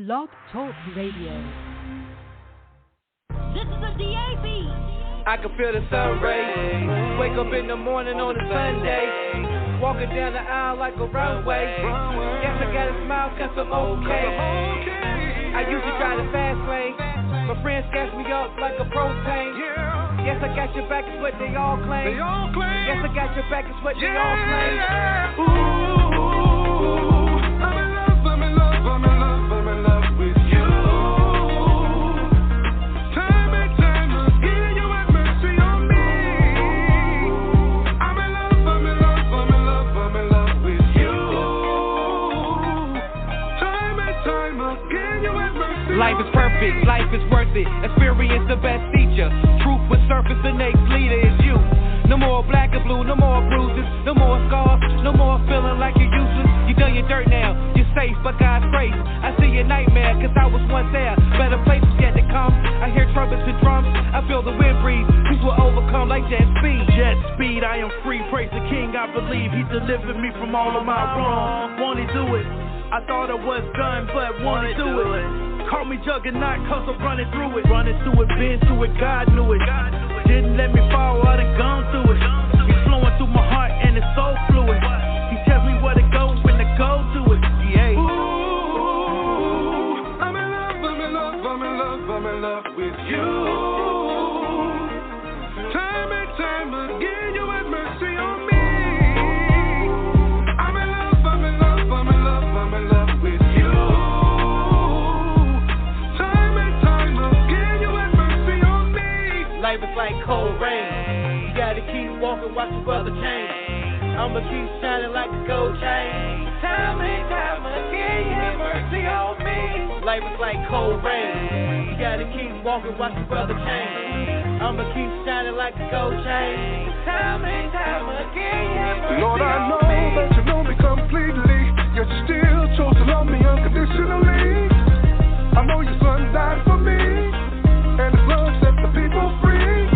Blog Talk Radio. This is a DAB. I can feel the sun rays. Wake up in the morning on a Sunday. Walking down the aisle like a runway. Guess I gotta smile cause I'm okay. I used to try the fast lane. My friends gas me up like a propane. Yes, I got your back is what they all claim. Yes, I got your back is what they all claim. Ooh, I'm in love, I'm in love, I'm in love, I'm in love with you. Time and time again, you have mercy on me. I'm in love, I'm in love, I'm in love, I'm in love with you. Time and time again, you have mercy. Life is perfect, life is worth it. Experience the best teacher. Truth will surface, the next leader is you. No more black and blue, no more bruises, no more scars, no more feeling like you're useless. You done your dirt now, you're safe by God's grace. I see your nightmare, cause I was once there. Better places yet to come. I hear trumpets and drums, I feel the wind breeze. Peace will overcome like jet speed. Jet speed, I am free, praise the King. I believe he delivered me from all of my wrong. Won't he do it? I thought I was done, but won't he do it? Call me juggernaut, cause I'm running through it. Running through it, been through it, God knew it. Didn't let me fall, I done gone through it. He's flowing through my heart and it's so fluid. He tells me where to go when to go to it. Yeah. Ooh, I'm in love, I'm in love, I'm in love, I'm in love with you. Time and time again, you had mercy on me. I'm in love, I'm in love, I'm in love, I'm in love with you. Time and time again, you had mercy on me. Life is like cold rain. You gotta keep walking, watch your brother change. I'ma keep shining like a gold chain. Time and time again, you have mercy on me. Life is like cold rain. You gotta keep walking, watch your brother change. I'ma keep shining like a gold chain. Time and time again, you have mercy Lord, I know on me. that you know me completely, yet you still chose to love me unconditionally. I know your son died for me, and his love set the people free.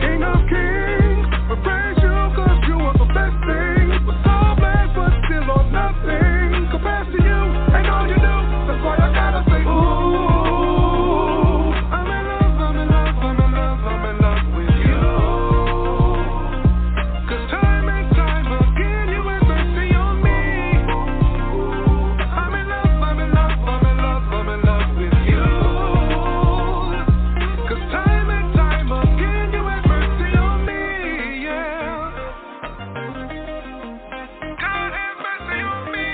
King of kings, we praise you cause you are the best thing. We're so blessed but still on nothing compared to you and all you do. That's why I gotta say, ooh, I'm in love, I'm in love, I'm in love, I'm in love with you. Cause time and time again you have mercy on me. I'm in love, I'm in love, I'm in love, I'm in love with you. Cause time and time again you have mercy on me, yeah. God have mercy on me,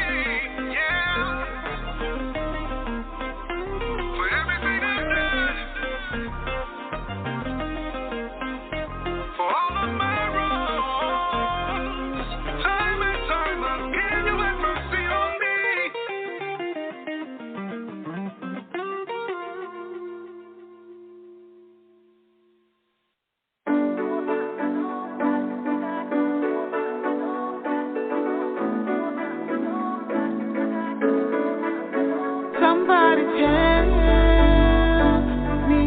yeah. For everything I've done, for all of my wrongs. Time and time again you have mercy on me. Somebody tell me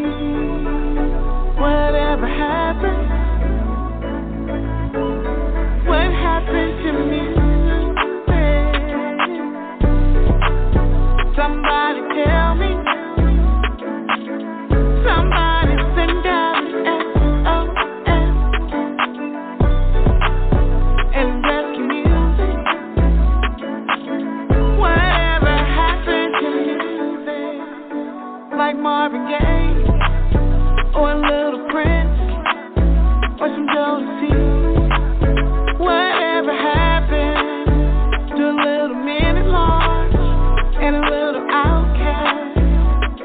whatever happened. What happened to me? Somebody tell me. Somebody send out an SOS and rescue music. Whatever happened to music, like Marvin Gaye or a Little Prince or some Jodeci. Whatever happened to a little Minute Large and a little Outkast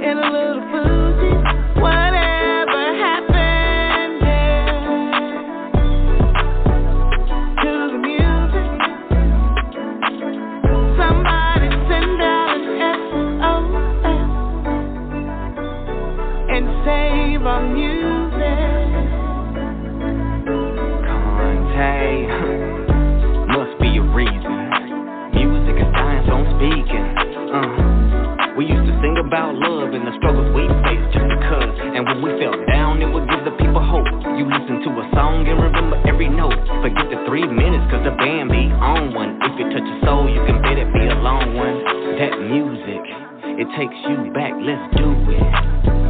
and a little Fuji? Whatever happened, yeah, to the music? Somebody send out an SOS and save our music. Conte, must be a reason. Music is dying, so I'm speaking. We used to sing about love and the struggles we faced just because. And when we felt down, it would give the people hope. You listen to a song and remember every note. Forget the 3 minutes, cause the band be on one. If it touch your soul, you can bet it be a long one. That music, It takes you back, let's do it.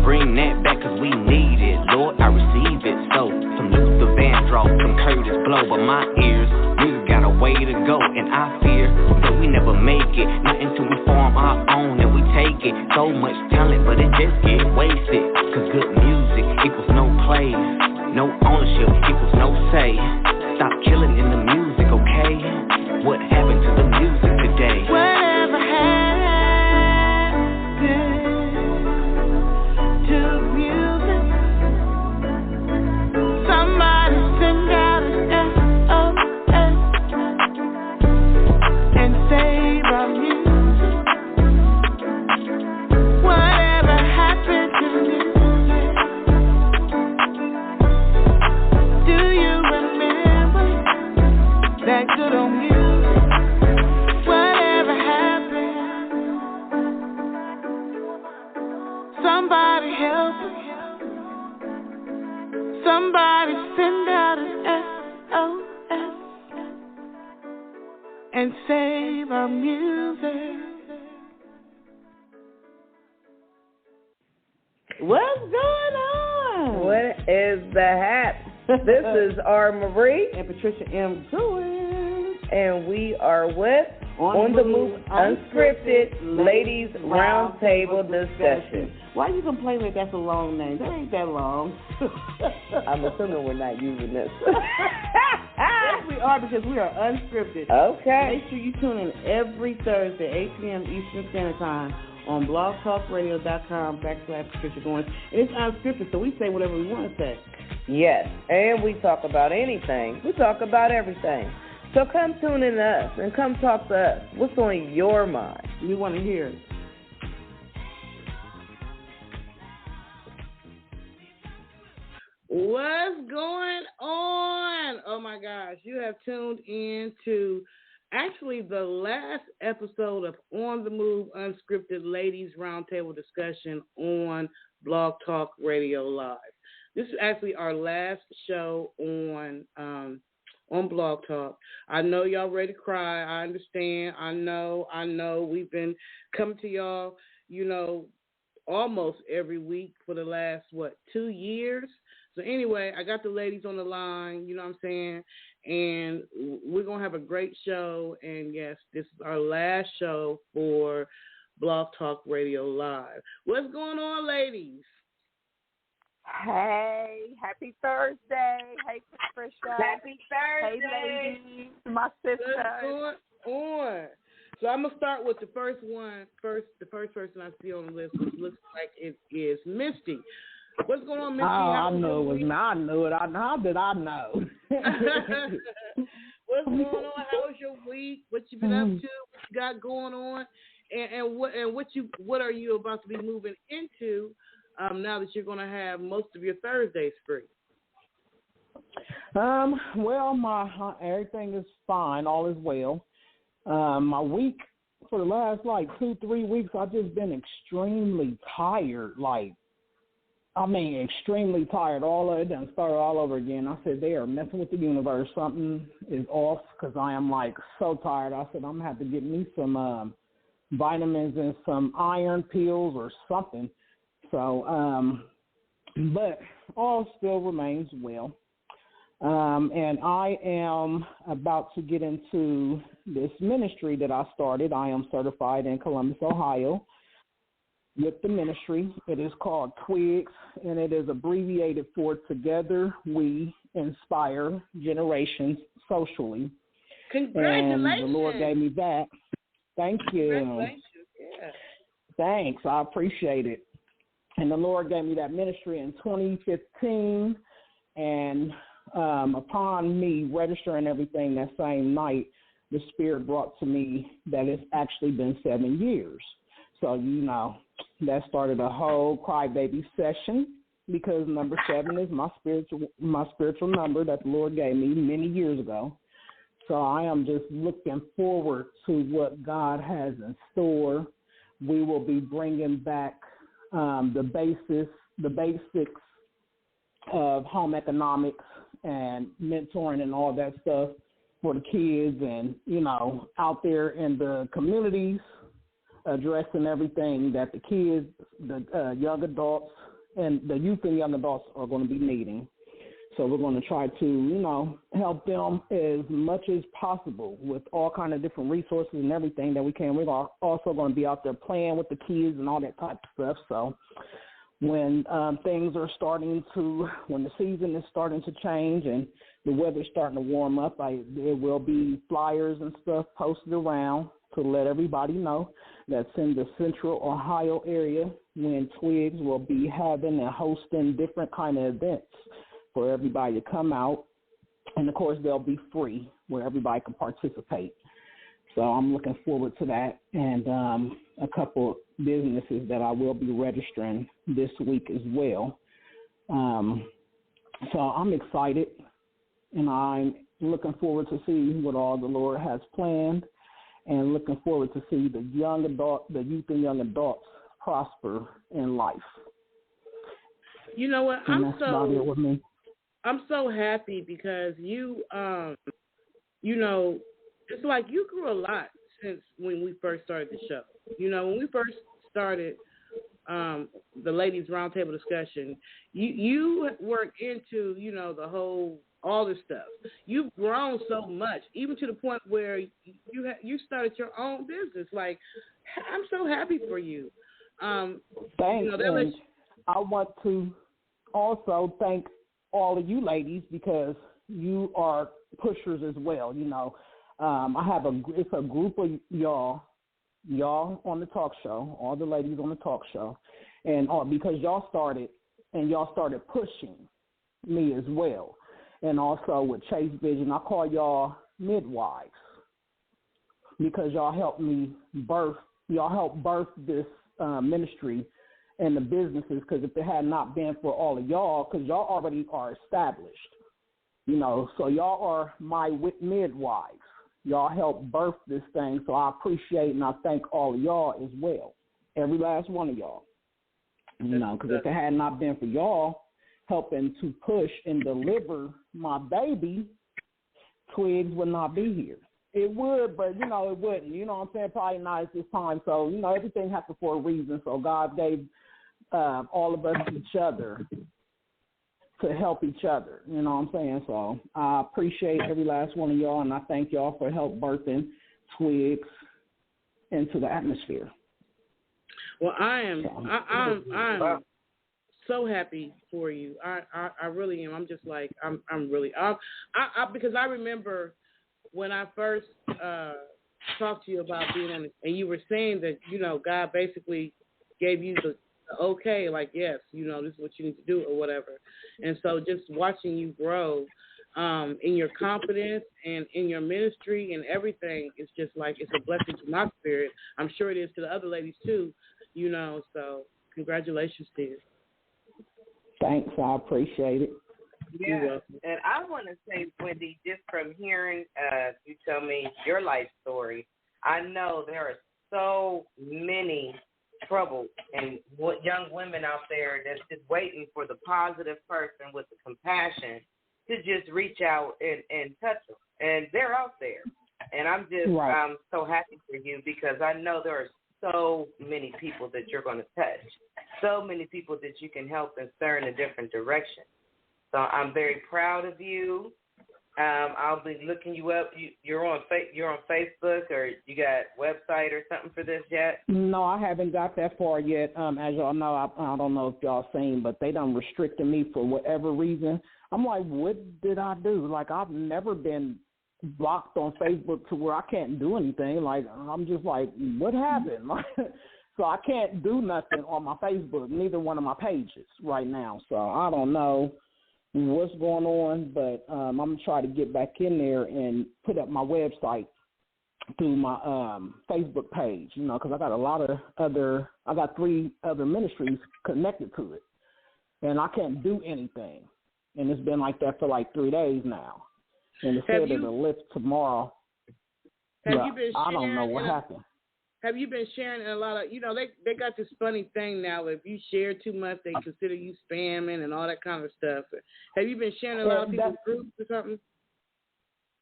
Bring that back cause we need it. Lord, I receive it. So, some Luther Vandross, some Curtis Blow. But my ears, music got a way to go. And I fear that we never make it. Not until we form our own and we take it. So much talent, but it just get wasted. Cause good music equals no plays. No ownership equals no say. Stop killing in the music, okay? What happened to the music today? Whatever happened to music? Somebody send out an SOS and save our music. Whatever happened to music? Do you remember that good old music? Whatever happened? Somebody help us. Somebody send out an SOS and save our music. What's going on? What is the hap? This is R. Marie And Patricia M. Jewett. and we are with On the Move Unscripted Ladies Roundtable Discussion. Why you complain that that's a long name? That ain't that long. I'm assuming we're not using this. Yes, we are, because we are unscripted. Okay. Make sure you tune in every Thursday, 8 p.m. Eastern Standard Time on blogtalkradio.com/Patricia Goins. And it's unscripted, so we say whatever we want to say. Yes, and we talk about anything. We talk about everything. So come tune in to us and come talk to us. What's on your mind? We want to hear it. What's going on? Oh my gosh, you have tuned in to actually the last episode of On the Move Unscripted Ladies Roundtable Discussion on Blog Talk Radio Live. This is actually our last show on Blog Talk. I know y'all ready to cry. I understand. I know. We've been coming to y'all, almost every week for the last, 2 years? So anyway, I got the ladies on the line, you know what I'm saying? And we're going to have a great show. And yes, this is our last show for Blog Talk Radio Live. What's going on, ladies? Hey, happy Thursday. Hey, Patricia. Happy Thursday. Hey, ladies. My sister. What's going on? So I'm going to start with the first person I see on the list, which looks like it is Misty. What's going on, Misty? I knew it was me. I knew it. How did I know? What's going on? How was your week? What you been up to? What you got going on? And what are you about to be moving into now that you're going to have most of your Thursdays free? Well, everything is fine. All is well. My week for the last 2-3 weeks, I've just been extremely tired. Extremely tired. All of it done started all over again. I said, they are messing with the universe. Something is off, because I am so tired. I said, I'm going to have to get me some vitamins and some iron pills or something. So, but all still remains well. And I am about to get into this ministry that I started. I am certified in Columbus, Ohio, with the ministry. It is called TWIGS, and it is abbreviated for Together We Inspire Generations Socially. Congratulations. And the Lord gave me that. Thank you. Congratulations. Yeah. Thanks. I appreciate it. And the Lord gave me that ministry in 2015, and upon me registering everything that same night, the Spirit brought to me that it's actually been 7 years. So, that started a whole crybaby session, because number 7 is my spiritual number that the Lord gave me many years ago. So I am just looking forward to what God has in store. We will be bringing back the basics of home economics and mentoring and all that stuff for the kids, and, out there in the communities, addressing everything that the kids, the young adults, and the youth and young adults are going to be needing. So we're going to try to, help them as much as possible with all kind of different resources and everything that we can. We're also going to be out there playing with the kids and all that type of stuff. So when things are when the season is starting to change and the weather's starting to warm up, there will be flyers and stuff posted around to let everybody know that's in the Central Ohio area when Twigs will be having and hosting different kind of events for everybody to come out. And, of course, they'll be free where everybody can participate. So I'm looking forward to that, and a couple businesses that I will be registering this week as well. So I'm excited, and I'm looking forward to see what all the Lord has planned, and looking forward to see the youth and young adults prosper in life. You know what? And that's about it with me. I'm so happy because you, it's like you grew a lot since when we first started the show. When we first started the Ladies Roundtable discussion, you worked into, the whole, all this stuff. You've grown so much, even to the point where you started your own business. Like, I'm so happy for you. Thanks. I want to also thank all of you ladies because you are pushers as well. I have it's a group of y'all on the talk show, all the ladies on the talk show, and because y'all started pushing me as well, and also with Chase Vision, I call y'all midwives because y'all helped birth this ministry and the businesses, because if it had not been for all of y'all, because y'all already are established, so y'all are my midwives. Y'all helped birth this thing, so I appreciate and I thank all of y'all as well, every last one of y'all. Because if it had not been for y'all helping to push and deliver my baby, Twigs would not be here. It would, but, it wouldn't. You know what I'm saying? Probably not at this time. So, everything happens for a reason. So God gave all of us each other to help each other. You know what I'm saying? So I appreciate every last one of y'all, and I thank y'all for help birthing Twigs into the atmosphere. Well, I'm so happy for you. I really am. I'm just like, I'm really, because I remember when I first talked to you about being on it, and you were saying that, God basically gave you the okay, like, yes, this is what you need to do or whatever. And so just watching you grow in your confidence and in your ministry and everything, it's just like, it's a blessing to my spirit. I'm sure it is to the other ladies too, so congratulations to you. Thanks, I appreciate it. Yeah, and I want to say, Wendy, just from hearing you tell me your life story, I know there are so many troubled and young women out there that's just waiting for the positive person with the compassion to just reach out and touch them. And they're out there. And I'm so happy for you because I know there are so many people that you're going to touch, so many people that you can help and stir in a different direction. So I'm very proud of you. I'll be looking you up. You're on Facebook, or you got a website or something for this yet? No, I haven't got that far yet. As y'all know, I don't know if y'all seen, but they done restricted me for whatever reason. I'm like, what did I do? Like, I've never been blocked on Facebook to where I can't do anything. Like, I'm just like, what happened? So I can't do nothing on my Facebook, neither one of my pages right now. So I don't know what's going on, but I'm going to try to get back in there and put up my website through my Facebook page, because I got 3 other ministries connected to it, and I can't do anything. And it's been like that for like 3 days now. And it said it'll lift tomorrow. I don't know what happened. Have you been sharing a lot of, they got this funny thing now. If you share too much, they consider you spamming and all that kind of stuff. Have you been sharing a lot of people's groups or something?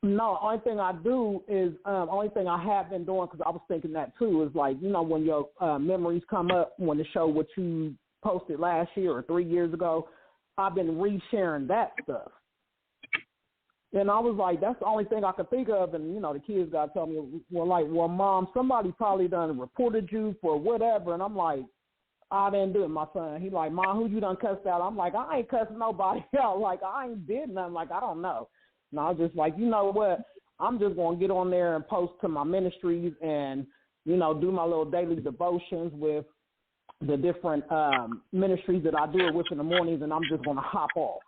No, only thing I do is, only thing I have been doing, because I was thinking that too, is like, when your memories come up, when to show what you posted last year or 3 years ago, I've been resharing that stuff. And I was like, that's the only thing I could think of. And, the kids got to tell me, well, Mom, somebody probably done reported you for whatever. And I'm like, I didn't do it, my son. He like, Mom, who you done cussed out? I'm like, I ain't cussing nobody out. Like, I ain't did nothing. Like, I don't know. And I was just like, you know what? I'm just going to get on there and post to my ministries and, do my little daily devotions with the different ministries that I do it with in the mornings, and I'm just going to hop off.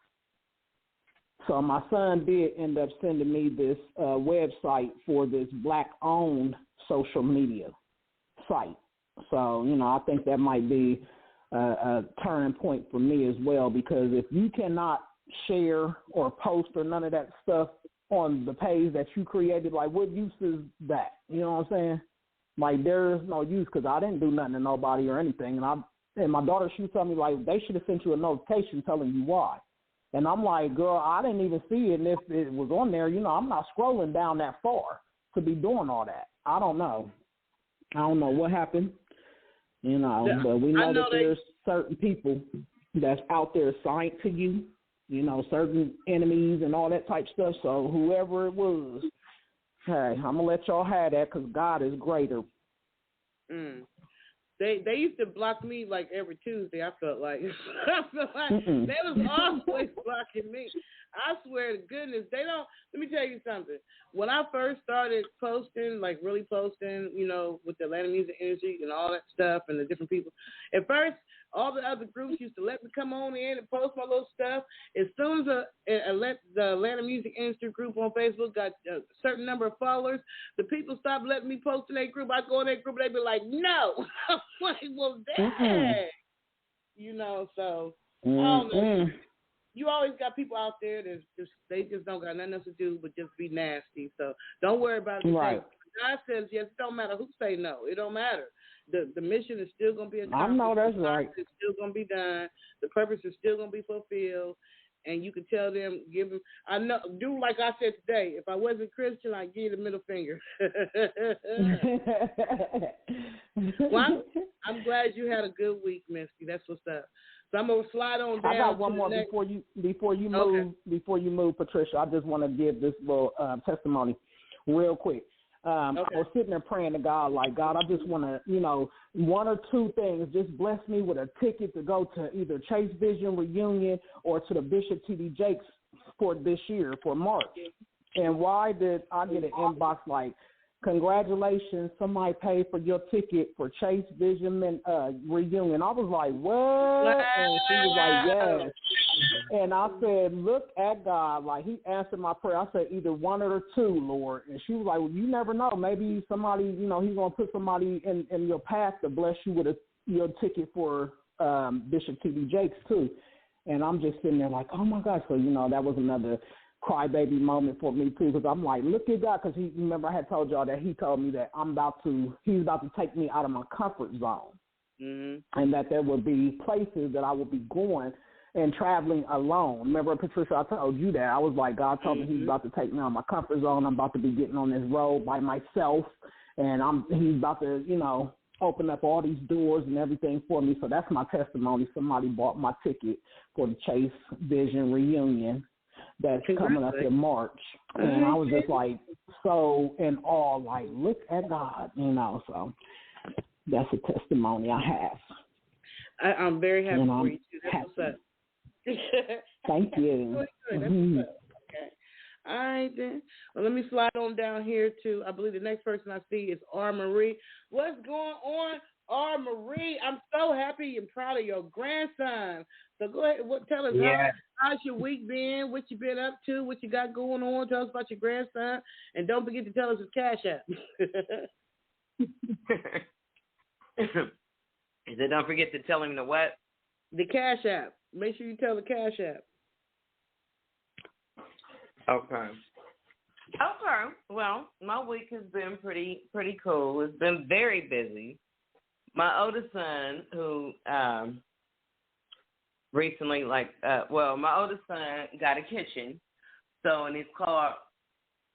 So my son did end up sending me this website for this Black-owned social media site. So, I think that might be a turning point for me as well, because if you cannot share or post or none of that stuff on the page that you created, like, what use is that? You know what I'm saying? Like, there's no use, because I didn't do nothing to nobody or anything. And my daughter, she told me, like, they should have sent you a notification telling you why. And I'm like, girl, I didn't even see it. And if it was on there, I'm not scrolling down that far to be doing all that. I don't know. I don't know what happened, but we know that there's certain people that's out there assigned to you, certain enemies and all that type stuff. So whoever it was, hey, I'm going to let y'all have that, because God is greater. They used to block me like every Tuesday, I felt like. They was always blocking me. I swear to goodness, they don't. Let me tell you something. When I first started posting, like really posting, with the Atlanta music industry and all that stuff and the different people, at first, all the other groups used to let me come on in and post my little stuff. As soon as the Atlanta music industry group on Facebook got a certain number of followers, the people stopped letting me post in that group. I go in that group and they be like, no. I'm like, well, dang. So I don't know. You always got people out there that they just don't got nothing else to do but just be nasty. So don't worry about it. Right. God says yes. It don't matter who say no. It don't matter. The mission is still going to be accomplished. I know that's right. It's still going to be done. The purpose is still going to be fulfilled. And you can tell them, I know, do like I said today. If I wasn't Christian, I'd give you the middle finger. Well, I'm glad you had a good week, Misty. That's what's up. So I'm gonna slide on down. I got one more before you move, Patricia. I just want to give this little testimony real quick. I was sitting there praying to God, like, God, I just want to, one or two things. Just bless me with a ticket to go to either Chase Vision reunion or to the Bishop T.D. Jakes for this year, for March. And why did I get an inbox like, congratulations, somebody paid for your ticket for Chase Vision reunion? I was like, what? And she was like, yes. And I said, look at God. Like, he answered my prayer. I said, either one or two, Lord. And she was like, well, you never know. Maybe somebody, he's going to put somebody in your path to bless you with your ticket for Bishop T.D. Jakes, too. And I'm just sitting there like, oh, my God. So, that was another crybaby moment for me, too, because I'm like, look at God, because remember I had told y'all that he told me that he's about to take me out of my comfort zone, and that there would be places that I would be going and traveling alone. Remember, Patricia, I told you that. I was like, God told me he's about to take me out of my comfort zone. I'm about to be getting on this road by myself, and he's about to, open up all these doors and everything for me. So that's my testimony. Somebody bought my ticket for the Chase Vision reunion that's coming up in March. And I was just like so in awe, like, look at God, so that's a testimony I have. I'm very happy for you too. That's what's up. Thank you. That's what's up. Okay. All right then. Well, let me slide on down here to, I believe the next person I see is R. Marie. What's going on, R. Marie? I'm so happy and proud of your grandson. So go ahead, tell us how's your week been, what you been up to, what you got going on. Tell us about your grandson, and don't forget to tell us his Cash App. Don't forget to tell him the what? The Cash App. Make sure you tell the Cash App. Okay. Well, my week has been pretty cool. It's been very busy. My oldest son, who recently, my oldest son got a kitchen. So, and it's called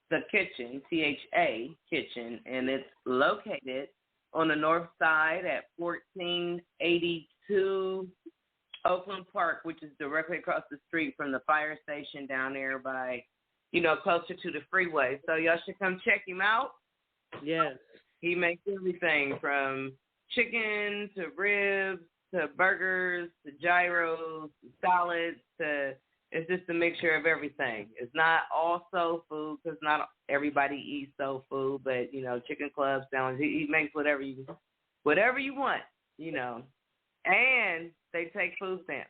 The Kitchen, THA Kitchen, and it's located on the north side at 1482 Oakland Park, which is directly across the street from the fire station down there by, closer to the freeway. So y'all should come check him out. Yes. He makes everything from chicken to ribs to burgers to gyros to salads to, it's just a mixture of everything. It's not all soul food because not everybody eats soul food, but, chicken club sandwich, he makes whatever you want, And they take food stamps.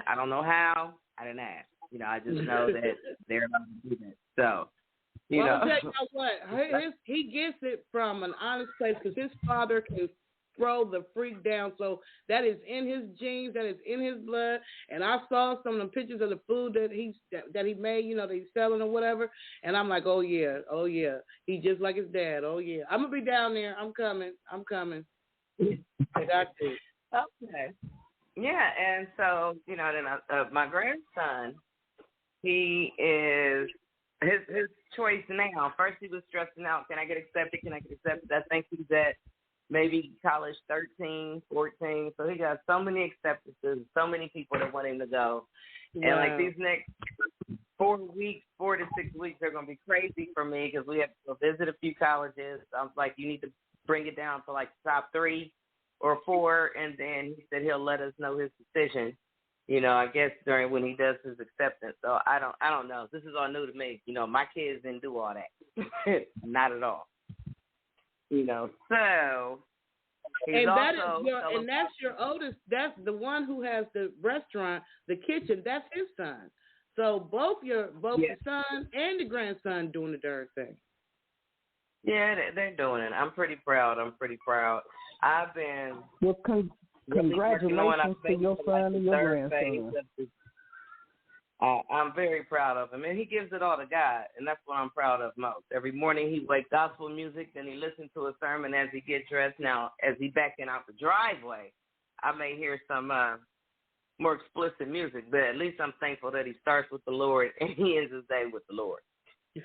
I don't know how. I didn't ask. I just know that they're about to do that. So, I'll tell you what, he gets it from an honest place because his father can throw the freak down. So that is in his genes, that is in his blood. And I saw some of the pictures of the food that he made, that he's selling or whatever. And I'm like, oh yeah. He just like his dad. Oh yeah. I'm gonna be down there. I'm coming. I got to. Okay. Yeah, and so then my grandson, he is his choice now. First he was stressing out. Can I get accepted? I think he's at maybe college 13, 14. So he got so many acceptances, so many people that want him to go. Wow. And like these next 4 to 6 weeks are going to be crazy for me because we have to go visit a few colleges. I was like, you need to bring it down to like top 3 or 4. And then he said he'll let us know his decision, I guess during when he does his acceptance. So I don't know. This is all new to me. My kids didn't do all that. Not at all. So and that's your oldest. That's the one who has the restaurant, the kitchen. That's his son. So both the son and the grandson doing the darn thing. Yeah, they're doing it. I'm pretty proud. I've been congratulations to your son and your grandson. I'm very proud of him, and he gives it all to God, and that's what I'm proud of most. Every morning he plays gospel music, then he listens to a sermon as he gets dressed. Now, as he backing out the driveway, I may hear some more explicit music, but at least I'm thankful that he starts with the Lord and he ends his day with the Lord.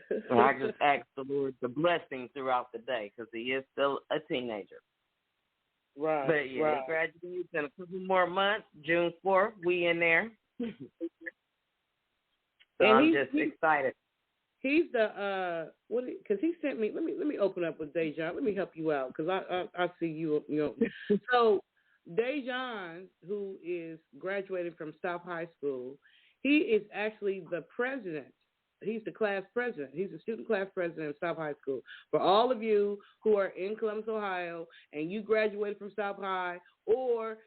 And I just ask the Lord to bless him throughout the day because he is still a teenager. Right. But yeah, he graduates in a couple more months. June 4th, we in there. So and I'm just excited. He's the because he sent me. Let me open up with Dejan. Let me help you out because I see you. So Dejan, who is graduating from South High School, he is actually the president. He's the class president. He's the student class president of South High School. For all of you who are in Columbus, Ohio, and you graduated from South High, or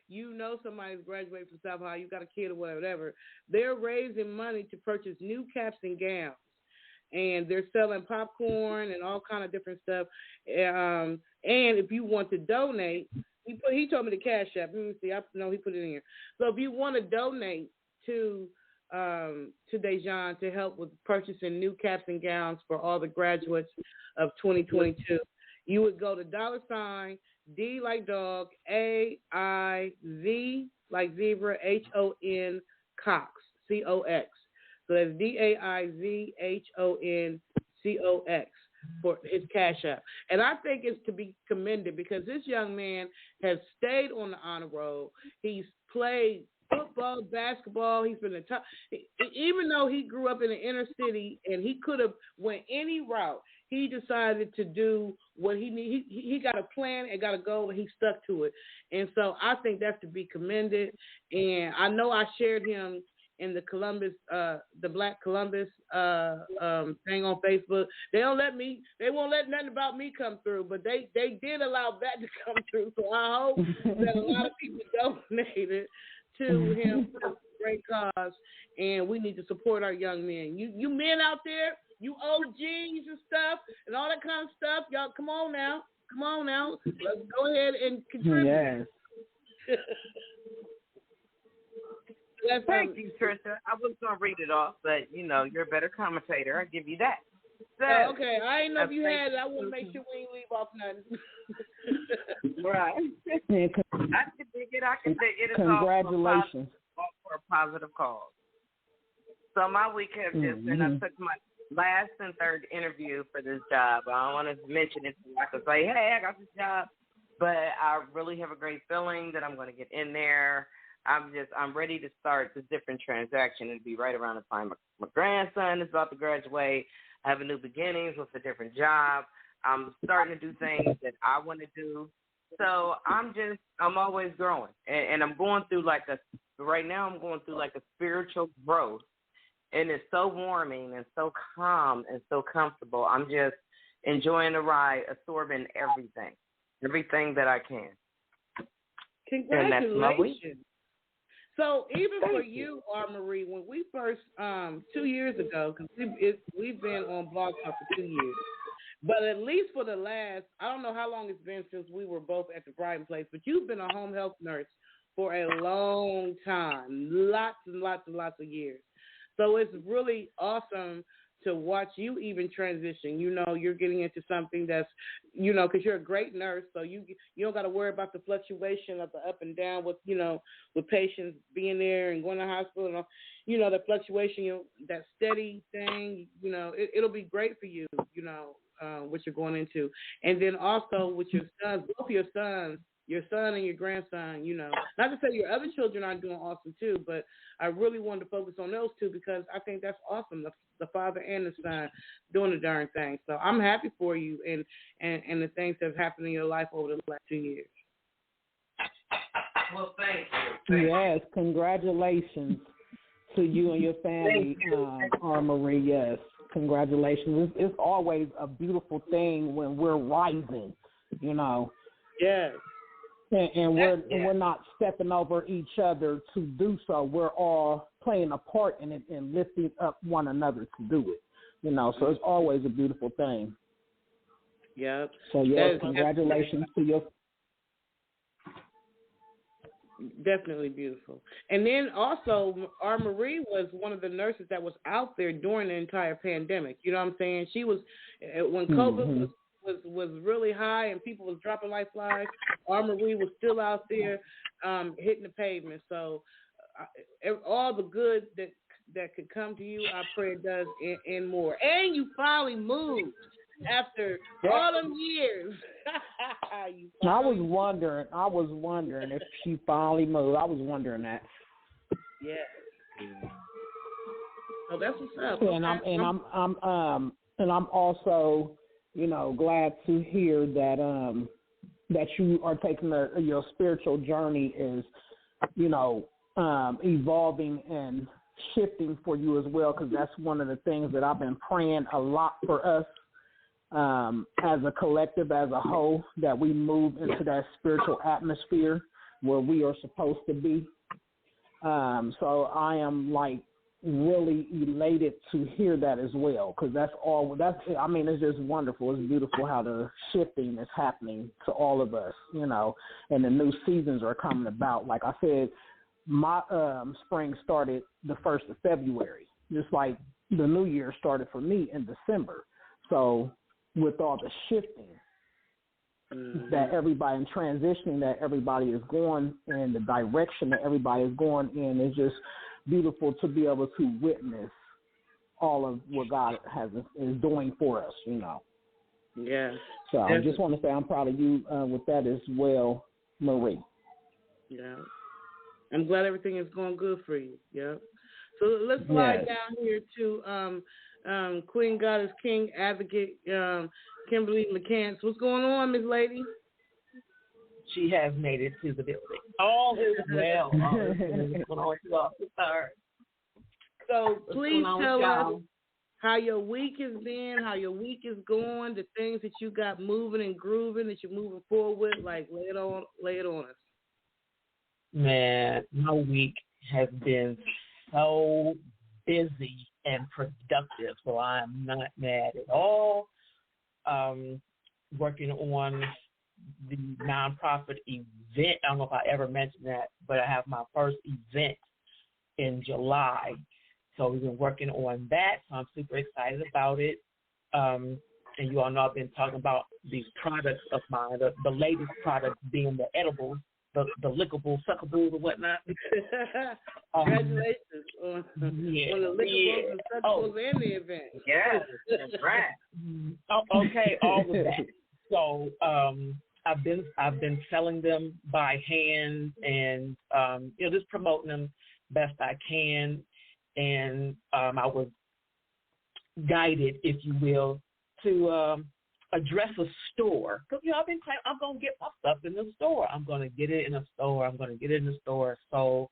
somebody who's graduated from South High, you got a kid or whatever, they're raising money to purchase new caps and gowns. And they're selling popcorn and all kind of different stuff. And if you want to donate, he told me the Cash App. Let me see. He put it in here. So if you want to donate to Dejan to help with purchasing new caps and gowns for all the graduates of 2022, you would go to $D like dog, AIZ like zebra, HON Cox, COX. So that's DAIZHONCOX for his Cash App. And I think it's to be commended because this young man has stayed on the honor roll. He's played football, basketball. He's been the top. Even though he grew up in the inner city and he could have went any route, he decided to do what he need. He got a plan and got a goal, and he stuck to it. And so I think that's to be commended. And I know I shared him in the Columbus, the Black Columbus thing on Facebook. They won't let nothing about me come through, but they did allow that to come through. So I hope that a lot of people donated to him for a great cause, and we need to support our young men. You men out there, you OGs and stuff, and all that kind of stuff, y'all, come on now. Let's go ahead and contribute. Yes. Thank you, Trisha. I was going to read it off, but, you're a better commentator. I'll give you that. So, okay, I didn't know if you had it. I want to make sure we ain't leave off nothing. Right. I can dig it. It's congratulations. all for a positive cause. So my week has just been, I took my last and third interview for this job. I don't want to mention it so I can say, hey, I got this job. But I really have a great feeling that I'm going to get in there. I'm ready to start this different transaction. It'll be right around the time my grandson is about to graduate. I have a new beginnings with a different job. I'm starting to do things that I want to do. So I'm always growing. And I'm going through right now I'm going through like a spiritual growth. And it's so warming and so calm and so comfortable. I'm just enjoying the ride, absorbing everything that I can. Congratulations. And that's my week. So even for you, Marie, when we first 2 years ago, because we've been on Blog Talk for 2 years, but at least for the last, I don't know how long it's been since we were both at the Brighton place, but you've been a home health nurse for a long time, lots and lots and lots of years. So it's really awesome to watch you even transition. You know, you're getting into something that's, you know, because you're a great nurse, so you don't got to worry about the fluctuation of the up and down with, you know, with patients being there and going to the hospital and all, you know, the fluctuation, you know, that steady thing, you know, it'll be great for you, you know, what you're going into. And then also with your sons, both your sons, your son and your grandson, you know, not to say your other children aren't doing awesome too, but I really wanted to focus on those two because I think that's awesome. The father and the son doing the darn thing. So I'm happy for you and the things that have happened in your life over the last 2 years. Well, thank you. Yes, congratulations to you and your family, Marie. Yes, congratulations. It's always a beautiful thing when we're rising, you know. Yes. And we're not stepping over each other to do so. We're all playing a part in it and lifting up one another to do it. You know, so it's always a beautiful thing. Yep. So yes, congratulations to your. Definitely beautiful. And then also, our Marie was one of the nurses that was out there during the entire pandemic. You know what I'm saying? She was when COVID was really high and people was dropping like flies. Our Marie was still out there hitting the pavement. So all the good that could come to you, I pray it does and more. And you finally moved after all them years. I was wondering if she finally moved. I was wondering that. Yeah. Oh, that's what's up. And I'm also, you know, glad to hear that that you are taking your spiritual journey is, you know, evolving and shifting for you as well, because that's one of the things that I've been praying a lot for us as a collective, as a whole, that we move into that spiritual atmosphere where we are supposed to be. So I am like really elated to hear that as well, because it's just wonderful. It's beautiful how the shifting is happening to all of us, you know, and the new seasons are coming about. Like I said, my spring started the 1st of February, just like the new year started for me in December. So with all the shifting that everybody and transitioning that everybody is going in, the direction that everybody is going in, is just beautiful to be able to witness all of what God is doing for us, you know. Yeah. So I just want to say I'm proud of you with that as well, Marie. Yeah. I'm glad everything is going good for you. Yeah. So let's slide down here to Queen Goddess King Advocate Kimberly McCants. What's going on, Miss Lady? She has made it to the building. All is well. So please tell us how your week has been, how your week is going, the things that you got moving and grooving that you're moving forward with. Like, lay it on us. Man, my week has been so busy and productive, so I'm not mad at all. Working on the nonprofit event. I don't know if I ever mentioned that, but I have my first event in July. So we've been working on that, so I'm super excited about it. And you all know I've been talking about these products of mine, the latest product being the edibles the lickables, suckables, or whatnot. Congratulations on the lickables and suckables and the event. Yes, that's right. Okay, all of that. So I've been selling them by hand and just promoting them best I can, and I was guided, if you will, to address a store. Because, I've been claiming I'm going to get my stuff in the store. I'm going to get it in a store. So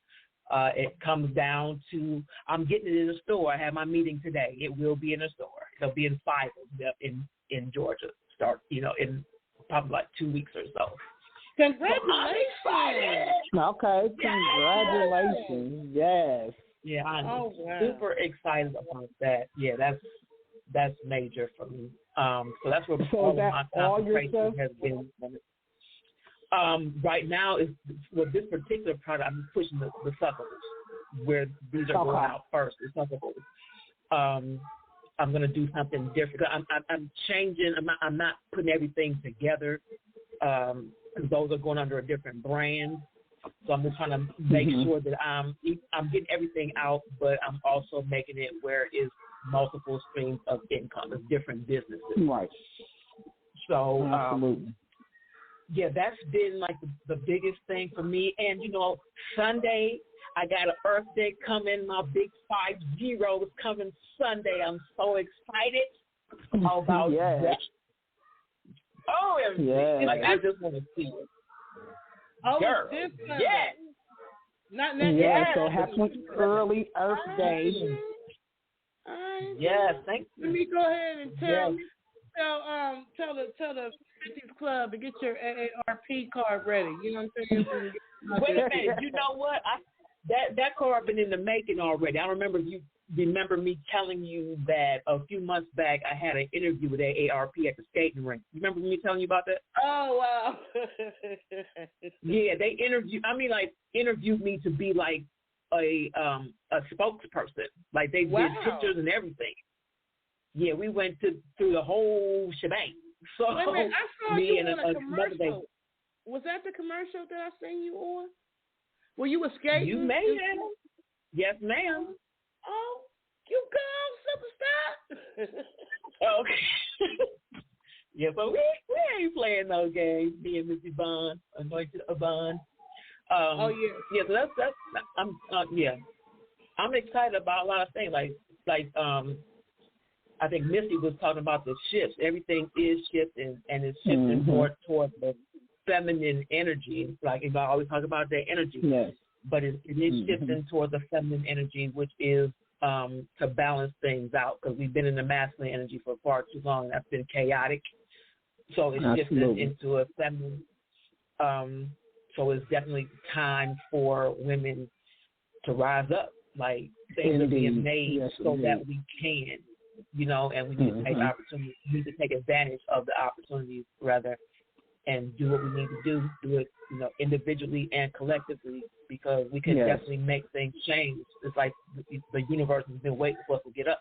it comes down to I'm getting it in the store. I had my meeting today. It will be in a store. It'll be in Fiverr in Georgia. Start, in probably like 2 weeks or so. Congratulations. Okay, congratulations. Yes. Yeah, I'm super excited about that. Yeah, that's major for me. So that's where all of my concentration has been. Right now, with this particular product, I'm pushing the suckables, where these are going out first, the suckables. I'm going to do something different. I'm changing. I'm not putting everything together because those are going under a different brand. So I'm just trying to make sure that I'm getting everything out, but I'm also making it where it's multiple streams of income. It's different businesses. Right. So, absolutely. Yeah, that's been like the biggest thing for me. And, Sunday, I got an Earth Day coming. My big 50 is coming Sunday. I'm so excited about that. Oh, I just want to see it. Oh, girl. It's different. Yes. Not so happy early Earth Day. Yes, thank you. Let me go ahead and tell the 50s Club to get your AARP card ready. You know what I'm saying? Wait a minute. You know what? That card been in the making already. I remember me telling you that a few months back I had an interview with AARP at the skating rink. You remember me telling you about that? Oh, wow. Yeah, they interviewed me to be like a spokesperson. Like they did pictures and everything. Yeah, we went through the whole shebang. So wait a minute, I saw me you and on a commercial. Was that the commercial that I seen you on? Were you a skater? You may have. Yes, ma'am. Oh, you go, superstar. Okay. Yeah, but we ain't playing those games. Me and Missy Bond, Anointed Avon. Yeah. Yeah, so that's I'm excited about a lot of things. Like I think Missy was talking about the shifts. Everything is shifting, and it's shifting more towards the feminine energy. Like I always talk about that energy. Yes. But it is shifting towards the feminine energy, which is to balance things out, because we've been in the masculine energy for far too long. That's been chaotic. So it's shifting into a feminine. So it's definitely time for women to rise up. Like things are being made so that we can, and we need to take opportunities. We need to take advantage of the opportunities rather, and do what we need to do it, individually and collectively, because we can definitely make things change. It's like the universe has been waiting for us to get up.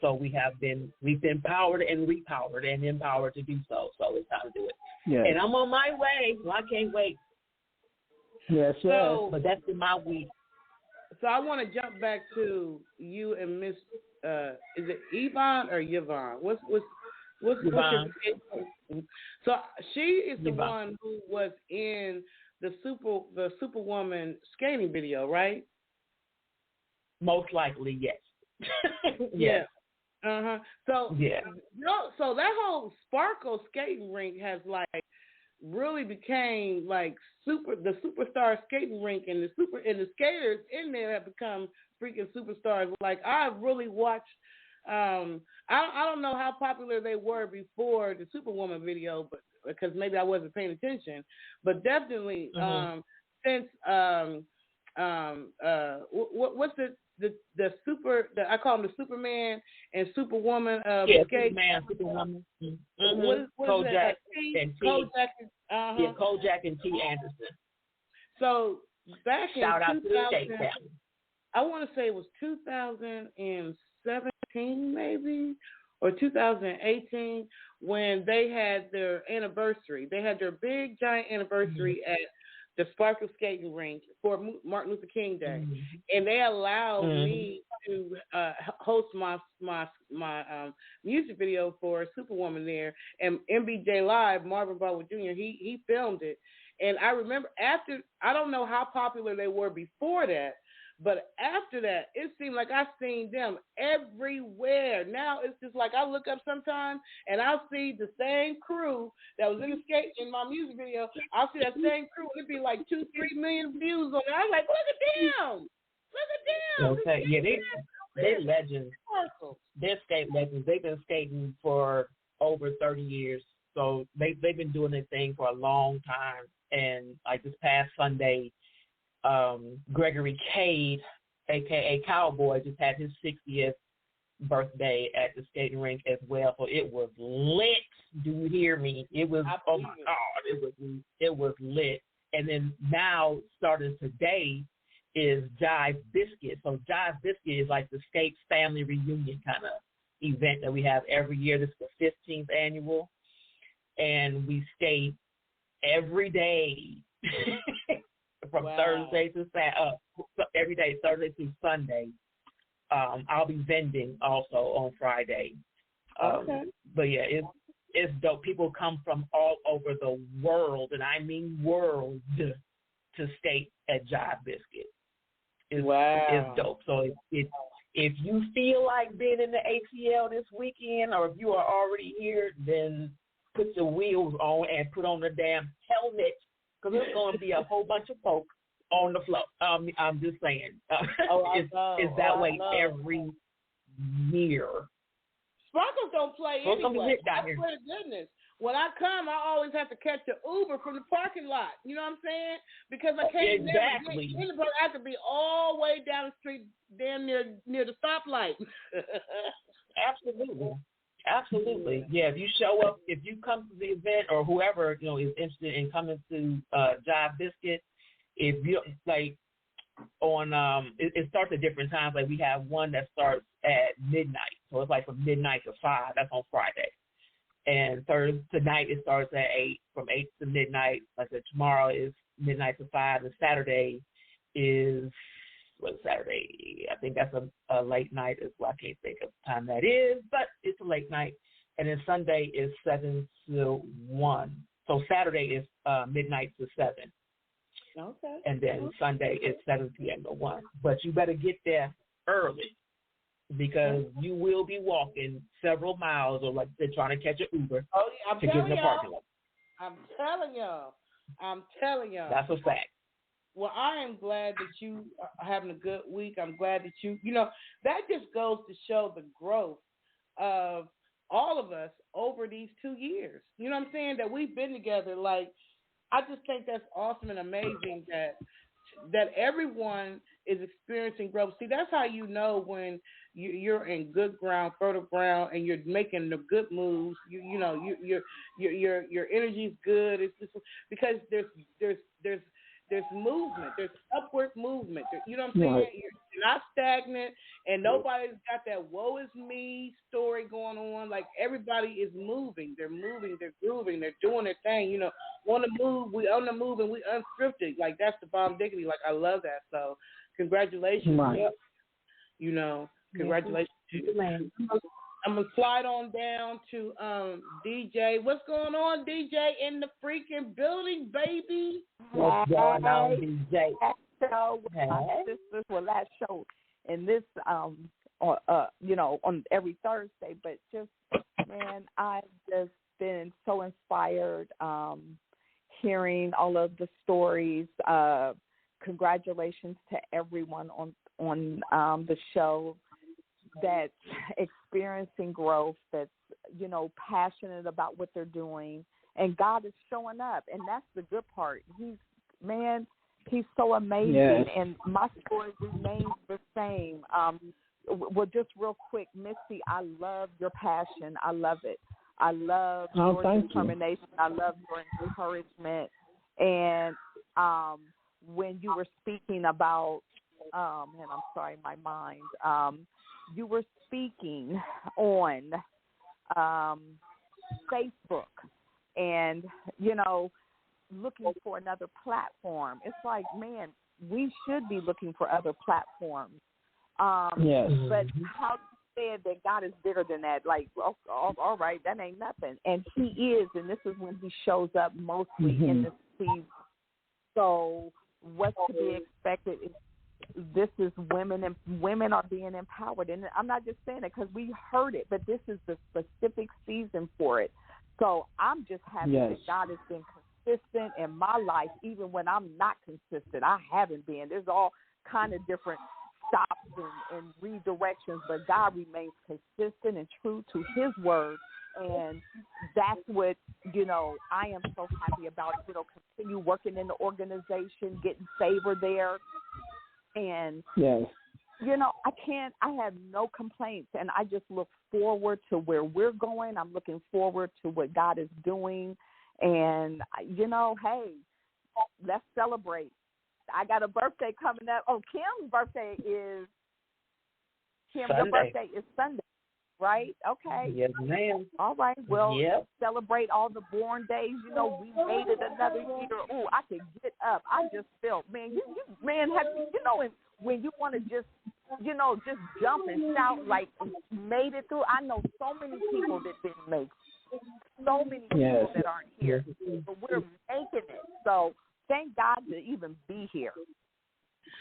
So we've been powered and repowered and empowered to do so. So it's time to do it. Yes. And I'm on my way. So I can't wait. Yes, so, but that's in my week. So I want to jump back to you and Miss. Is it Yvonne or Yvonne? What's Yvonne? So she is the one who was in the Superwoman skating video, right? Most likely, yes. Yeah. So so that whole Sparkle skating rink has really became the superstar skating rink, and the skaters in there have become freaking superstars. Like I've really watched. I don't know how popular they were before the Superwoman video, but because maybe I wasn't paying attention. But definitely since what's I call them the Superman and Superwoman skate. Superman, Superwoman. What is that? Kojak and T. Anderson. So back Shout in out to the skate family. I want to say it was 2017 maybe, or 2018 when they had their anniversary. They had their big giant anniversary at the Sparkle Skating Rink for Martin Luther King Day, and they allowed me to host my music video for Superwoman there. And MBJ Live, Marvin Baldwin Jr. He filmed it, and I remember after, I don't know how popular they were before that, but after that, it seemed like I've seen them everywhere. Now it's just like I look up sometimes and I'll see the same crew that was in my music video. I'll see that same crew. It'd be like 2-3 million views on it. I'm like, look at them. Look at them. Okay. Yeah, they're legends. They're skate legends. They've been skating for over 30 years. So they've been doing their thing for a long time. And like this past Sunday, Gregory Cade, a.k.a. Cowboy, just had his 60th birthday at the skating rink as well. So it was lit. Do you hear me? It was, oh my God, it was lit. And then now, starting today, is Jive Biscuit. So Jive Biscuit is like the Skates family reunion kind of event that we have every year. This is the 15th annual. And we skate every day. From Thursday to every day, Thursday through Sunday. I'll be vending also on Friday. Okay. But yeah, it's dope. People come from all over the world, and I mean world, to skate at Jive Biscuit. It's dope. So if you feel like being in the ATL this weekend, or if you are already here, then put your wheels on and put on the damn helmet. Because there's going to be a whole bunch of folks on the floor. I'm just saying. It's that way every year. Sparkles don't play anyway. I swear to goodness. When I come, I always have to catch an Uber from the parking lot. You know what I'm saying? Because I can't never get in the park. I have to be all the way down the street, damn near the stoplight. Absolutely. Yeah, if you show up, if you come to the event, or whoever, is interested in coming to Jive Biscuit, if you like on it starts at different times. Like we have one that starts at midnight. So it's like from midnight to 5. That's on Friday. And tonight it starts at 8, from 8 to midnight. Like I said, tomorrow is midnight to 5, and Saturday is Saturday? I think that's a late night as well. I can't think of the time that is, but it's a late night. And then Sunday is 7 to 1. So Saturday is midnight to 7. Okay. And then Sunday is 7 p.m. to 1. But you better get there early, because you will be walking several miles, or like they're trying to catch an Uber to get in the parking lot. I'm telling y'all. That's a fact. Well, I am glad that you are having a good week. I'm glad that that just goes to show the growth of all of us over these 2 years. You know what I'm saying? That we've been together. Like, I just think that's awesome and amazing that everyone is experiencing growth. See, that's how you know when you're in good ground, fertile ground, and you're making the good moves. Your energy's good. It's just because there's movement. There's upward movement. You know what I'm saying? Right. You're not stagnant, and nobody's got that woe is me story going on. Like, everybody is moving. They're moving. They're grooving. They're doing their thing. On the move, we on the move, and we unscripted. Like, that's the bomb diggity. Like, I love that. So, congratulations. Right. Congratulations to you. I'm going to slide on down to DJ. What's going on, DJ, in the freaking building, baby? What's going on, DJ? Show with my sisters, last show, and this, on every Thursday. But just, man, I've just been so inspired hearing all of the stories. Congratulations to everyone on the show that's experiencing growth, that's, passionate about what they're doing, and God is showing up, and that's the good part. He's so amazing, yes. And my story remains the same. Well, just real quick, Missy, I love your passion. I love it. I love your determination. I love your encouragement. And when you were speaking about, and I'm sorry, my mind, you were speaking on Facebook, and looking for another platform. It's like, man, we should be looking for other platforms. Yes. But how you said that God is bigger than that, like, all right, that ain't nothing. And he is, and this is when he shows up mostly in this season. So what's to be expected is this is women, and women are being empowered. And I'm not just saying it because we heard it, but this is the specific season for it. So I'm just happy that God has been consistent in my life, even when I'm not consistent. I haven't been. There's all kind of different stops and redirections, but God remains consistent and true to his word. And that's what, I am so happy about, continue working in the organization, getting favor there. And, I have no complaints, and I just look forward to where we're going. I'm looking forward to what God is doing. And, hey, let's celebrate. I got a birthday coming up. Oh, Kim's birthday is Sunday. Your birthday is Sunday, right? Okay. Yes, ma'am. All right. Well, celebrate all the born days. We made it another year. Ooh, I could get up. I just felt, man, and when you want to just jump and shout like made it through. I know so many people that didn't make it. So many people that aren't here, but we're making it. So thank God to even be here.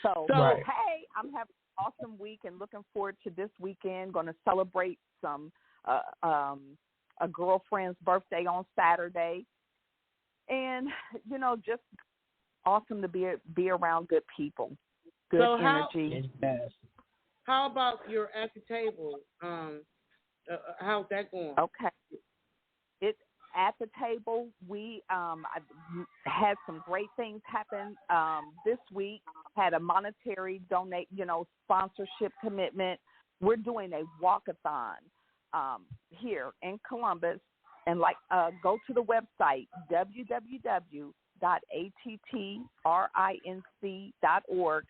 So hey, I'm having an awesome week and looking forward to this weekend. Going to celebrate some a girlfriend's birthday on Saturday, and just awesome to be around good people, good energy. How about your at the table? How's that going? Okay. It's at the table. We had some great things happen this week. Had a monetary sponsorship commitment. We're doing a walkathon here in Columbus, and go to the website www.attrinc.org,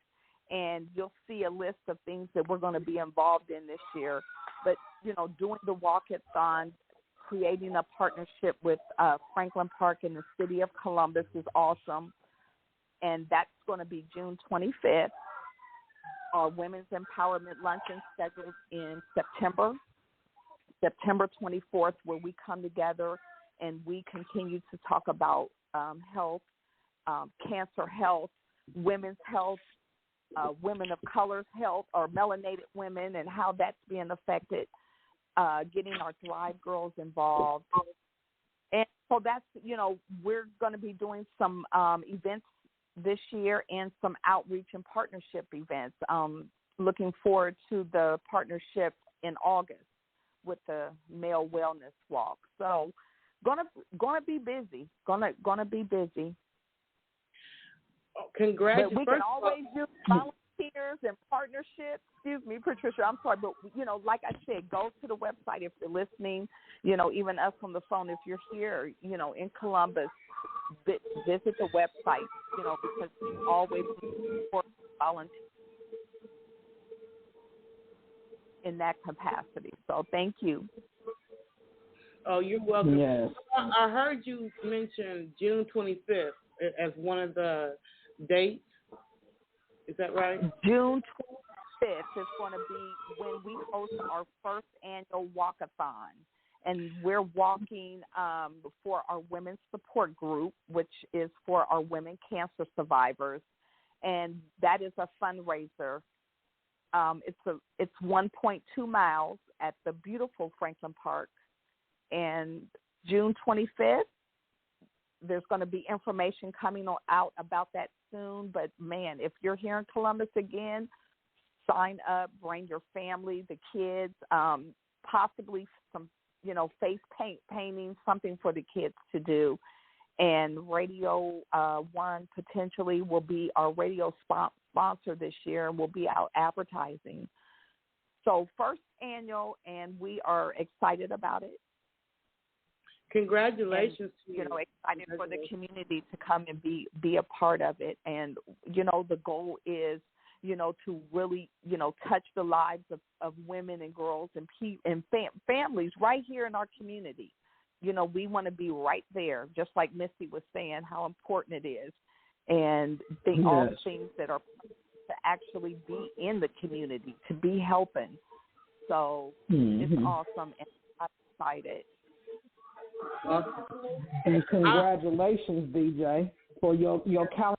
and you'll see a list of things that we're going to be involved in this year. But doing the walkathon, creating a partnership with Franklin Park in the city of Columbus is awesome. And that's going to be June 25th. Our Women's Empowerment Luncheon scheduled in September 24th, where we come together and we continue to talk about health, cancer health, women's health, women of color's health, or melanated women, and how that's being affected. Getting our Thrive girls involved. And so that's, we're going to be doing some events this year and some outreach and partnership events. Looking forward to the partnership in August with the Male Wellness Walk. So gonna be busy. Gonna be busy. Congratulations. But we can always use volunteers and partnerships. Excuse me, Patricia, I'm sorry, but, like I said, go to the website if you're listening, even us on the phone. If you're here, in Columbus, visit the website, because we always support volunteers in that capacity. So thank you. Oh, you're welcome. Yes. I heard you mention June 25th as one of the dates. Is that right? June 25th is going to be when we host our first annual walkathon. And we're walking for our women's support group, which is for our women cancer survivors. And that is a fundraiser. It's 1.2 miles at the beautiful Franklin Park. And June 25th, there's going to be information coming out about that soon. But, man, if you're here in Columbus again, sign up, bring your family, the kids, possibly some, face painting, something for the kids to do. And Radio 1 potentially will be our radio sponsor this year, and we'll be out advertising. So first annual, and we are excited about it. Congratulations and, to you. Excited for the community to come and be a part of it. And, the goal is, to really, touch the lives of women and girls and families right here in our community. We want to be right there, just like Misty was saying, how important it is, and all the things that are to actually be in the community, to be helping. So it's awesome, and I'm excited. And congratulations, DJ, for your calendar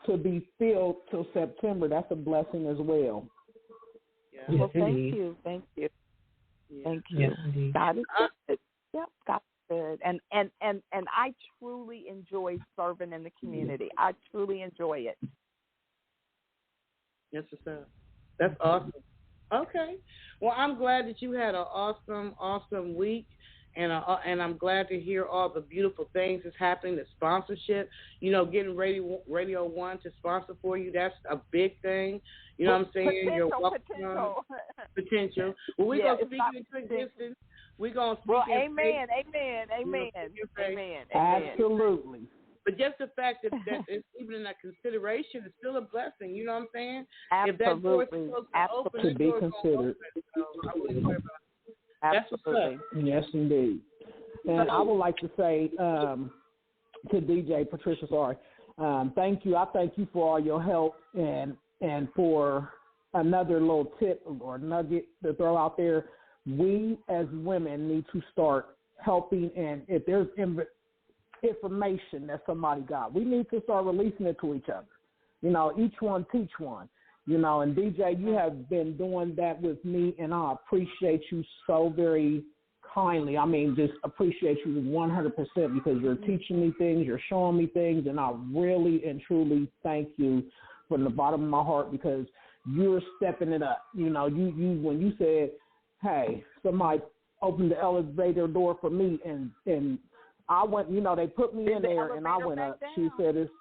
to be filled till September. That's a blessing as well. Yeah. Well, thank you. Yeah. Thank you. Yes, God is good. Yep, God is good. And I truly enjoy serving in the community. I truly enjoy it. Yes, sir. That's awesome. Okay. Well, I'm glad that you had an awesome week. And I'm glad to hear all the beautiful things that's happening, the sponsorship. Getting Radio 1 to sponsor for you, that's a big thing. You know what I'm saying? Potential. Well, we're going to speak into existence. We're going to speak amen. Absolutely. But just the fact that it's even in that consideration is still a blessing. You know what I'm saying? Absolutely. If that door is supposed to open, to be considered. So I wouldn't worry about it. Absolutely. Yes, indeed. And I would like to say to DJ Patricia, thank you. I thank you for all your help and for another little tip or nugget to throw out there. We as women need to start helping, and if there's information that somebody got, we need to start releasing it to each other. Each one teach one. And DJ, you have been doing that with me, and I appreciate you so very kindly. I mean, just appreciate you 100% because you're teaching me things, you're showing me things, and I really and truly thank you from the bottom of my heart because you're stepping it up. You when you said, hey, somebody opened the elevator door for me, and I went, they put me in there, and I went up. She said it's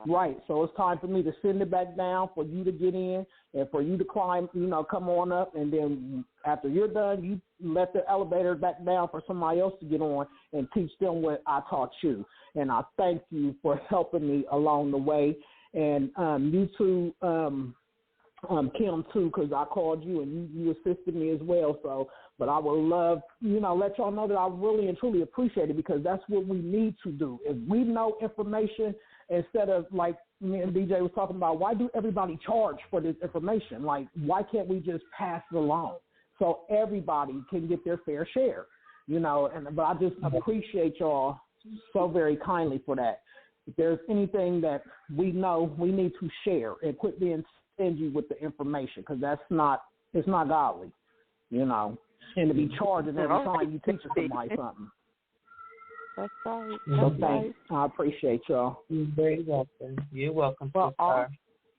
right. So it's time for me to send it back down for you to get in and for you to climb, come on up. And then after you're done, you let the elevator back down for somebody else to get on and teach them what I taught you. And I thank you for helping me along the way. And you too, Kim, too, because I called you and you assisted me as well. So, but I would love, let y'all know that I really and truly appreciate it because that's what we need to do. If we know information, instead of like me and DJ was talking about, why do everybody charge for this information? Like, why can't we just pass it along so everybody can get their fair share? But I just appreciate y'all so very kindly for that. If there's anything that we know, we need to share and quit being stingy with the information because it's not godly, and to be charging every time you teach somebody something. That's right. So thanks. I appreciate y'all. You're very welcome. You're welcome. Well,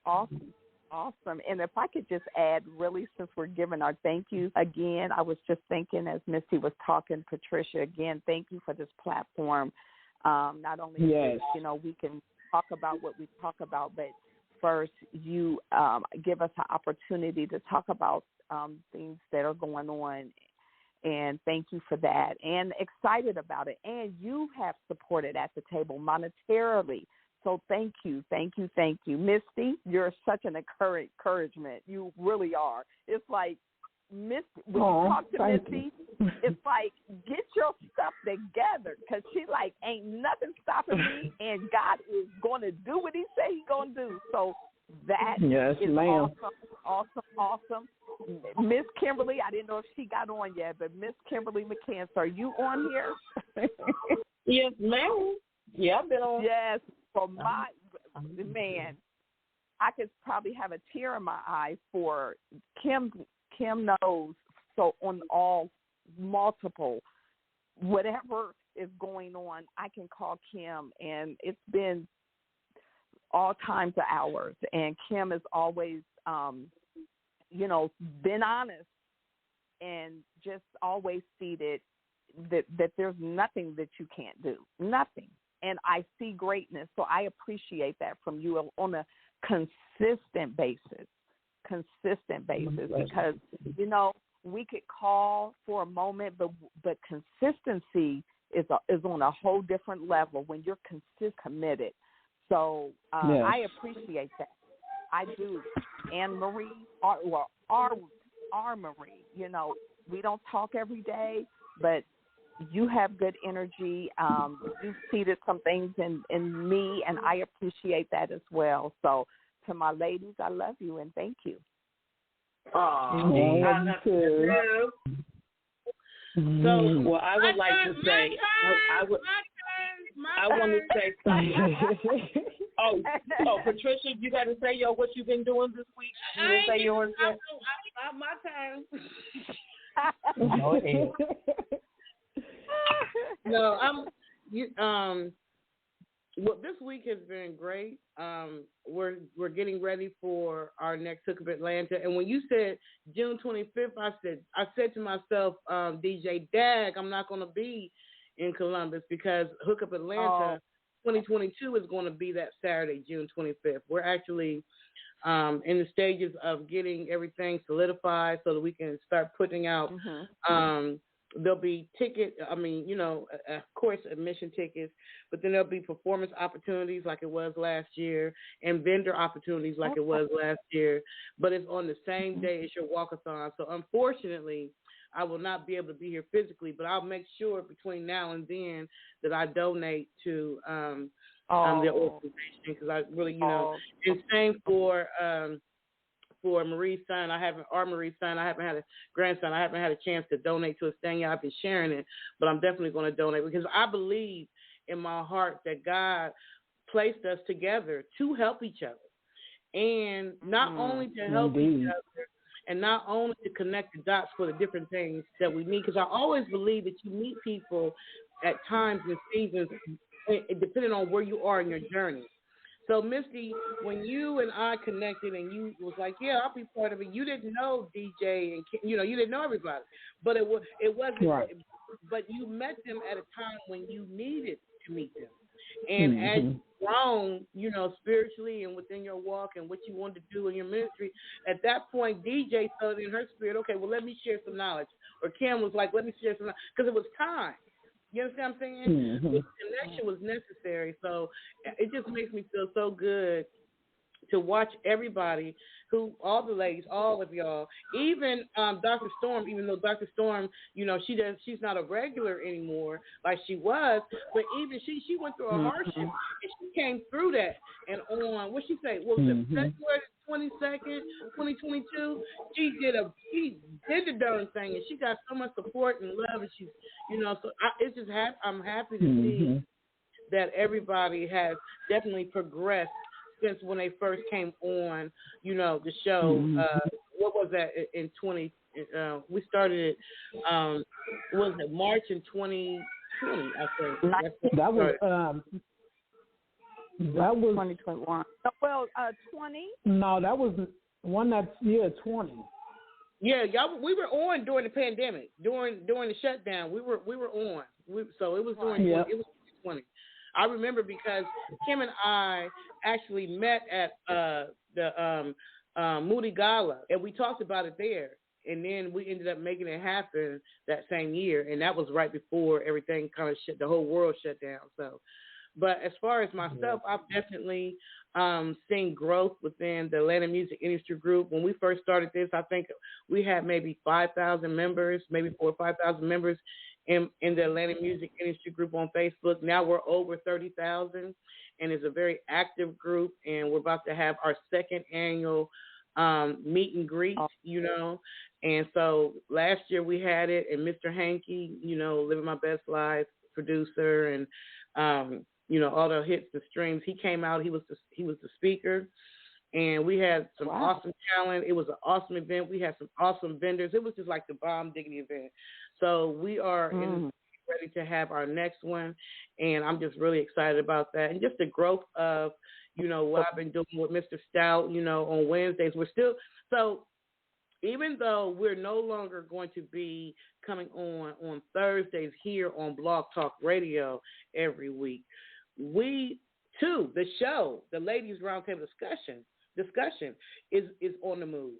awesome. And if I could just add, really, since we're giving our thank yous again, I was just thinking as Misty was talking, Patricia, again, thank you for this platform. Not only we can talk about what we talk about, but first you give us an opportunity to talk about things that are going on. And thank you for that, and excited about it. And you have supported at the table monetarily. So thank you. Misty, you're such an encouragement. You really are. It's like, Misty, when you talk to Misty, it's like, get your stuff together because she like, ain't nothing stopping me, and God is going to do what he say he's going to do. So that is awesome. Miss Kimberly, I didn't know if she got on yet, but Miss Kimberly McCants, are you on here? Yes, ma'am. Yeah, I've been on. Yes, for my man, I could probably have a tear in my eye for Kim. Kim knows. So on all multiple, whatever is going on, I can call Kim, and it's been all times of hours, and Kim has always been honest and just always stated that there's nothing that you can't do, nothing. And I see greatness, so I appreciate that from you on a consistent basis, because, we could call for a moment, but consistency is on a whole different level when you're committed. So I appreciate that. I do. and Marie, our Marie. You know, we don't talk every day, but you have good energy. You've seeded some things in me, and I appreciate that as well. So to my ladies, I love you and thank you. Oh, I love you too. So, well, I would like to say, I want to say something. Oh, Patricia, you got to say what you've been doing this week. You didn't say yours yet. My turn. Go ahead. No, well, this week has been great. We're getting ready for our next Hookup Atlanta, and when you said June 25th, I said to myself, DJ Dag, I'm not going to be in Columbus because Hookup Atlanta 2022 is going to be that Saturday, June 25th. We're actually in the stages of getting everything solidified so that we can start putting out. There'll be of course, admission tickets, but then there'll be performance opportunities like it was last year and vendor opportunities like it was last year, but it's on the same day as your walkathon. So unfortunately, I will not be able to be here physically, but I'll make sure between now and then that I donate to the organization because I really, and same for Marie's son. Marie's son. I haven't had a grandson. I haven't had a chance to donate to his thing yet. I've been sharing it, but I'm definitely going to donate because I believe in my heart that God placed us together to help each other, and not only to help each other, and not only to connect the dots for the different things that we need. Because I always believe that you meet people at times and seasons, depending on where you are in your journey. So, Misty, when you and I connected and you was like, yeah, I'll be part of it, you didn't know DJ and, you didn't know everybody. But it wasn't, right. But you met them at a time when you needed to meet them. And as you've grown, spiritually and within your walk and what you wanted to do in your ministry, at that point, DJ felt in her spirit, okay, well, let me share some knowledge. Or Kim was like, let me share some knowledge. Because it was time. You understand what I'm saying? The connection was necessary. So it just makes me feel so good to watch everybody, all the ladies, all of y'all, even Dr. Storm, even though Dr. Storm, she's not a regular anymore like she was, but even she went through a hardship and she came through that. And on, what'd she say? What was it, February 22nd, 2022? She did the darn thing, and she got so much support and love, and she's, so it's just I'm happy to see that everybody has definitely progressed since when they first came on, the show. What was that in 20? We started it. Was it March in 2020? I think that was 2021. Well, 20. No, that was one that's 20. Yeah, y'all. We were on during the pandemic, during the shutdown. We were on. So it was during. It was 2020. I remember because Kim and I actually met at the Moody Gala, and we talked about it there. And then we ended up making it happen that same year, and that was right before everything kind of the whole world shut down. So, but as far as myself, I've definitely seen growth within the Atlanta Music Industry Group. When we first started this, I think we had maybe 5,000 members, maybe 4,000 or 5,000 members in the Atlanta Music Industry Group on Facebook. Now we're over 30,000, and it's a very active group, and we're about to have our second annual meet and greet, And so last year we had it, and Mr. Hankey, Living My Best Life, producer, and, all the hits and streams, he came out, he was the speaker. And we had some awesome talent. It was an awesome event. We had some awesome vendors. It was just like the bomb diggity event. So we are ready to have our next one, and I'm just really excited about that. And just the growth of, what I've been doing with Mr. Stout, on Wednesdays. We're still, so even though we're no longer going to be coming on Thursdays here on Blog Talk Radio every week, we, too, the show, the Ladies Roundtable discussion is on the move.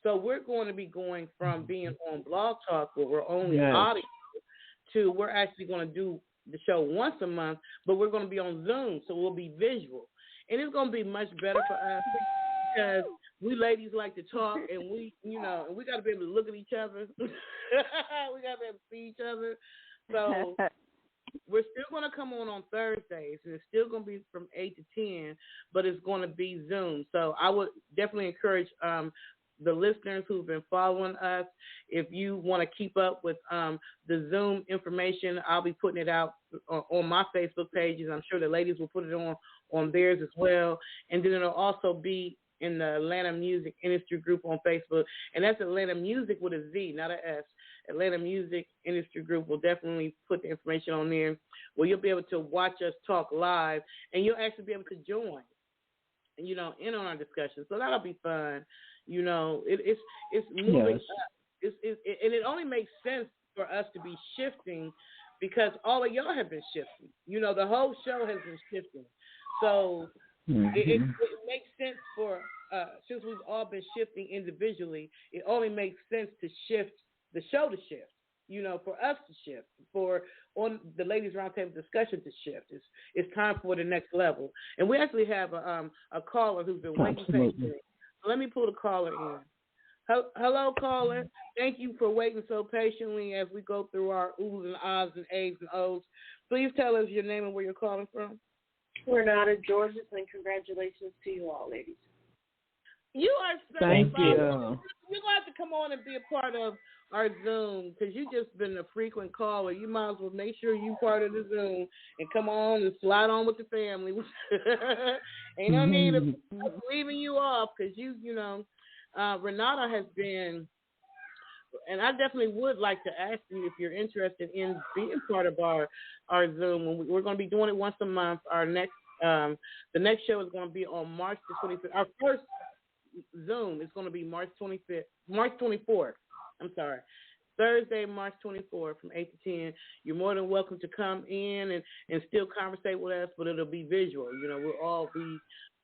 So we're going to be going from being on Blog Talk where we're only audio to we're actually going to do the show once a month, but we're going to be on Zoom, so we'll be visual. And it's going to be much better for us. because we ladies like to talk, and we got to be able to look at each other. We got to be able to see each other. So we're still going to come on Thursdays, and it's still going to be from 8 to 10, but it's going to be Zoom. So I would definitely encourage the listeners who've been following us, if you want to keep up with the Zoom information, I'll be putting it out on my Facebook pages. I'm sure the ladies will put it on theirs as well. And then it'll also be in the Atlanta Music Industry Group on Facebook. And that's Atlanta Music with a Z, not an S. Atlanta Music Industry Group will definitely put the information on there where you'll be able to watch us talk live, and you'll actually be able to join, in on our discussion. So that'll be fun. It's moving up. And it only makes sense for us to be shifting because all of y'all have been shifting. The whole show has been shifting. So it makes sense for, since we've all been shifting individually, it only makes sense to shift the show to shift, for us to shift, on the Ladies Roundtable discussion to shift. It's time for the next level. And we actually have a caller who's been waiting patiently. Let me pull the caller in. Hello, caller. Thank you for waiting so patiently as we go through our oohs and ahs and A's and O's. Please tell us your name and where you're calling from. Renata, Georgia, and congratulations to you all, ladies. You are so Thank you. You're going to have to come on and be a part of our Zoom because you've just been a frequent caller. You might as well make sure you're part of the Zoom and come on and slide on with the family. Ain't no need of leaving you off because Renata has been, and I definitely would like to ask you if you're interested in being part of our Zoom. We're going to be doing it once a month. Our next, the next show is going to be on March the 25th. Our first Zoom is going to be March 24th. I'm sorry. Thursday, March 24th from 8 to 10. You're more than welcome to come in and still conversate with us, but it'll be visual. We'll all be,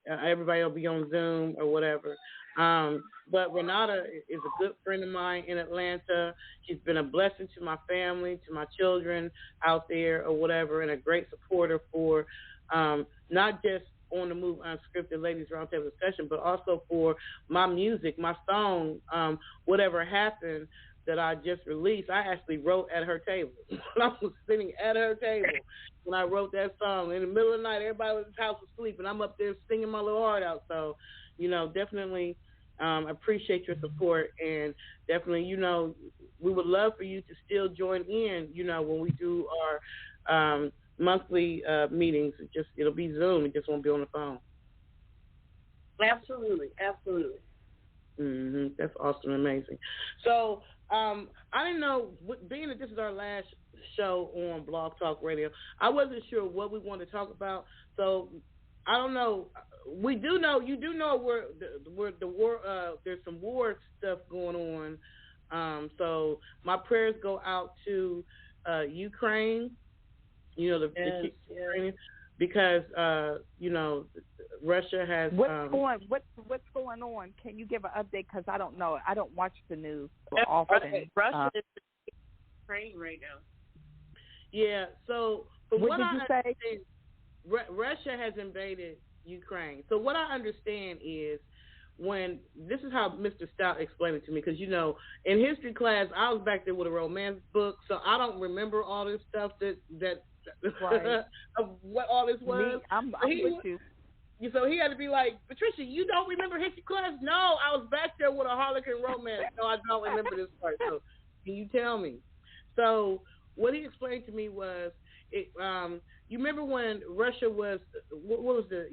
everybody will be on Zoom or whatever. But Renata is a good friend of mine in Atlanta. She's been a blessing to my family, to my children out there or whatever, and a great supporter for not just On the Move Unscripted Ladies Roundtable discussion, but also for my music, my song, Whatever Happened, that I just released. I actually wrote at her table. I was sitting at her table when I wrote that song. In the middle of the night, everybody was in the house asleep, and I'm up there singing my little heart out. So, definitely appreciate your support, and definitely, we would love for you to still join in, when we do our monthly meetings. It'll be Zoom. It just won't be on the phone. Absolutely. That's awesome and amazing. So I didn't know, being that this is our last show on Blog Talk Radio, I wasn't sure what we wanted to talk about. So I don't know. You do know where the war. There's some war stuff going on. So my prayers go out to Ukraine. The Ukraine, because Russia has. What's going on? Can you give an update? Because I don't know. I don't watch the news often. Russia is Ukraine right now. Yeah. So from what did you say? Russia has invaded Ukraine. So what I understand is, this is how Mr. Stout explained it to me, because in history class I was back there with a romance book, so I don't remember all this stuff that right. of what all this was. I'm with you. So he had to be like, Patricia, you don't remember history class? No, I was back there with a Harlequin romance. No, I don't remember this part. So can you tell me? So what he explained to me was, you remember when Russia was, what was the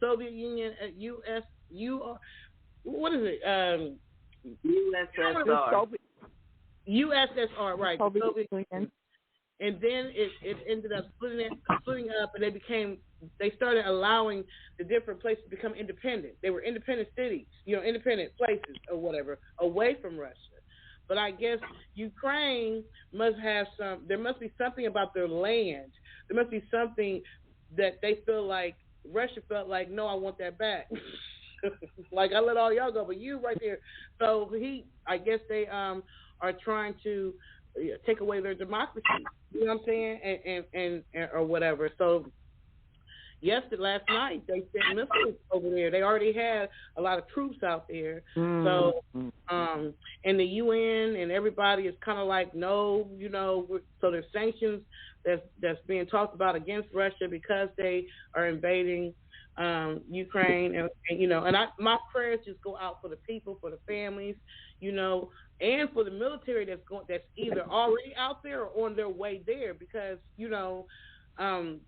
Soviet Union at what is it? USSR. USSR, right? Soviet Union. And then it ended up splitting up, and they started allowing the different places to become independent. They were independent cities, independent places or whatever, away from Russia. But I guess Ukraine must have there must be something about their land. There must be something that they feel like Russia felt like, no, I want that back. Like, I let all y'all go, but you right there. So I guess they are trying to take away their democracy. You know what I'm saying? And or whatever. So, last night they sent missiles over there. They already had a lot of troops out there. So, and the UN and everybody is kind of like, no, so there's sanctions that's being talked about against Russia because they are invading Ukraine, and my prayers just go out for the people, for the families, and for the military that's either already out there or on their way there, because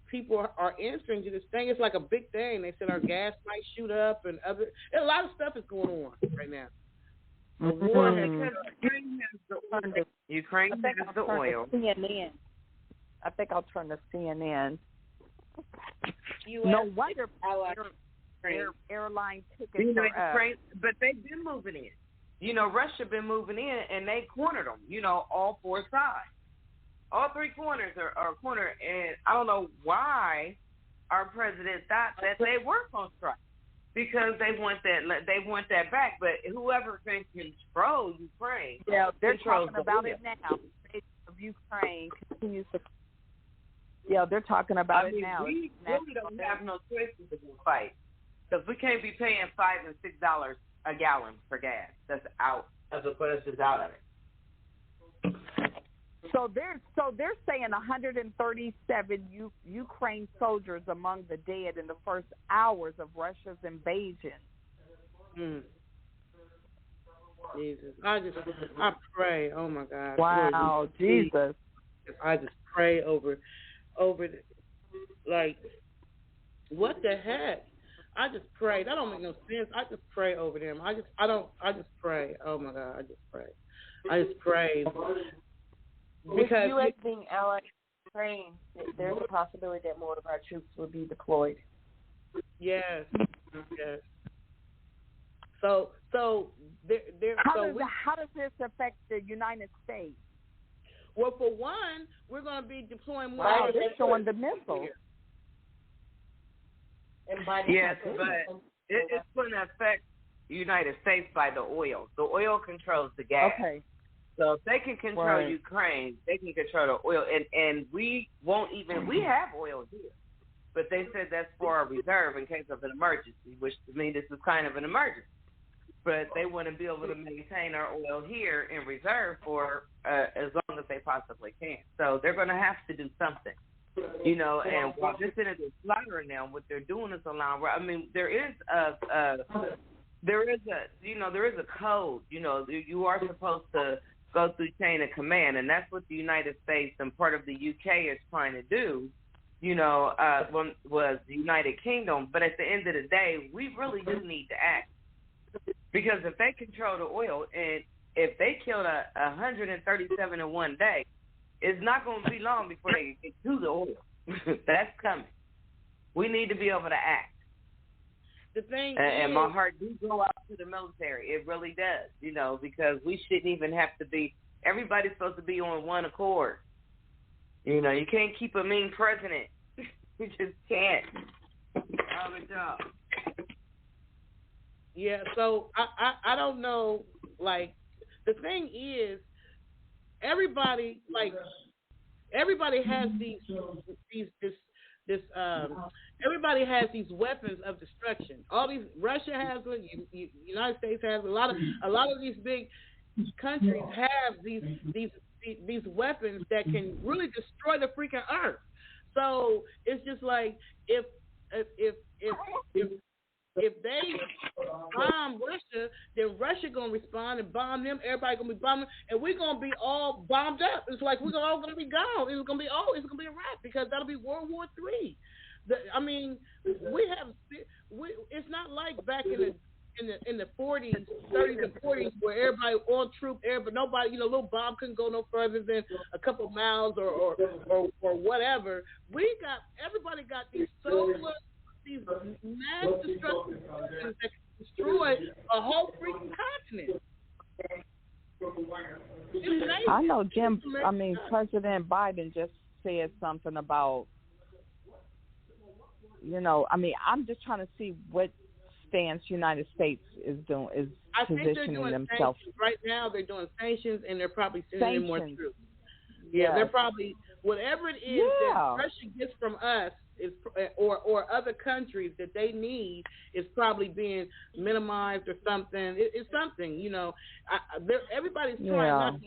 people are answering to this thing. It's like a big thing. They said our gas might shoot up, and a lot of stuff is going on right now. The war because Ukraine has the oil. CNN. I think I'll turn to CNN. US, no wonder airline tickets are up. But they've been moving in. Russia been moving in, and they cornered them. All four sides. All three corners are cornered, and I don't know why our president thought that they were on strike, because they want that back. But whoever can control Ukraine, they're talking about it now. The state of Ukraine continues to. Yeah, they're talking about it now. We really don't have no choice to fight, because we can't be paying $5 and $6 a gallon for gas. That's out of the question. Out of it. So they're saying 137 Ukraine soldiers among the dead in the first hours of Russia's invasion. Jesus, I pray. Oh my God! Wow, Lord, Jesus! I just pray over like, what the heck? I just pray. That don't make no sense. I just pray over them. I just pray. Oh my God! I just pray. I just pray. Because U.S. being allied with Ukraine, there's a possibility that more of our troops will be deployed. Yes. So how does this affect the United States? Well, for one, we're going to be deploying more. Wow, they're showing the missiles. Yes, but it's going to affect the United States by the oil. The oil controls the gas. Okay. So if they can control Ukraine, they can control the oil. And we won't even, we have oil here. But they said that's for a reserve in case of an emergency, which to me this is kind of an emergency. But they want to be able to maintain our oil here in reserve for as long as they possibly can. So they're going to have to do something. And while this is slaughtering now, what they're doing is allowing, I mean, there is a code, you are supposed to go through chain of command, and that's what the United States and part of the UK is trying to do, was the United Kingdom. But at the end of the day, we really do need to act. Because if they control the oil, and if they killed 137 in one day, it's not going to be long before they get to the oil. That's coming. We need to be able to act. The thing and my heart does go out to the military. It really does, because we shouldn't even have to be. Everybody's supposed to be on one accord. You can't keep a mean president. You just can't. Good job. Yeah, so I don't know. Like, the thing is, everybody has everybody has these weapons of destruction. All these, Russia has them, United States has a lot of these big countries have these weapons that can really destroy the freaking earth. So it's just like if they bomb Russia, then Russia gonna respond and bomb them. Everybody gonna be bombing, and we're gonna be all bombed up. It's like we're all gonna be gone. It's gonna be a wrap, because that'll be World War III. It's not like back in the 40s, 30s and 40s, where everybody on troop, but nobody, little bomb couldn't go no further than a couple miles or whatever. Everybody got these these mass destruction that can destroy a whole freaking continent. I know President Biden just said something about, I'm just trying to see what stance United States is doing, positioning themselves. Right now they're doing sanctions, and they're probably sending in more troops. Yeah, yes. They're probably, whatever it is that Russia gets from us, or other countries that they need is probably being minimized or something. It's something, everybody's trying not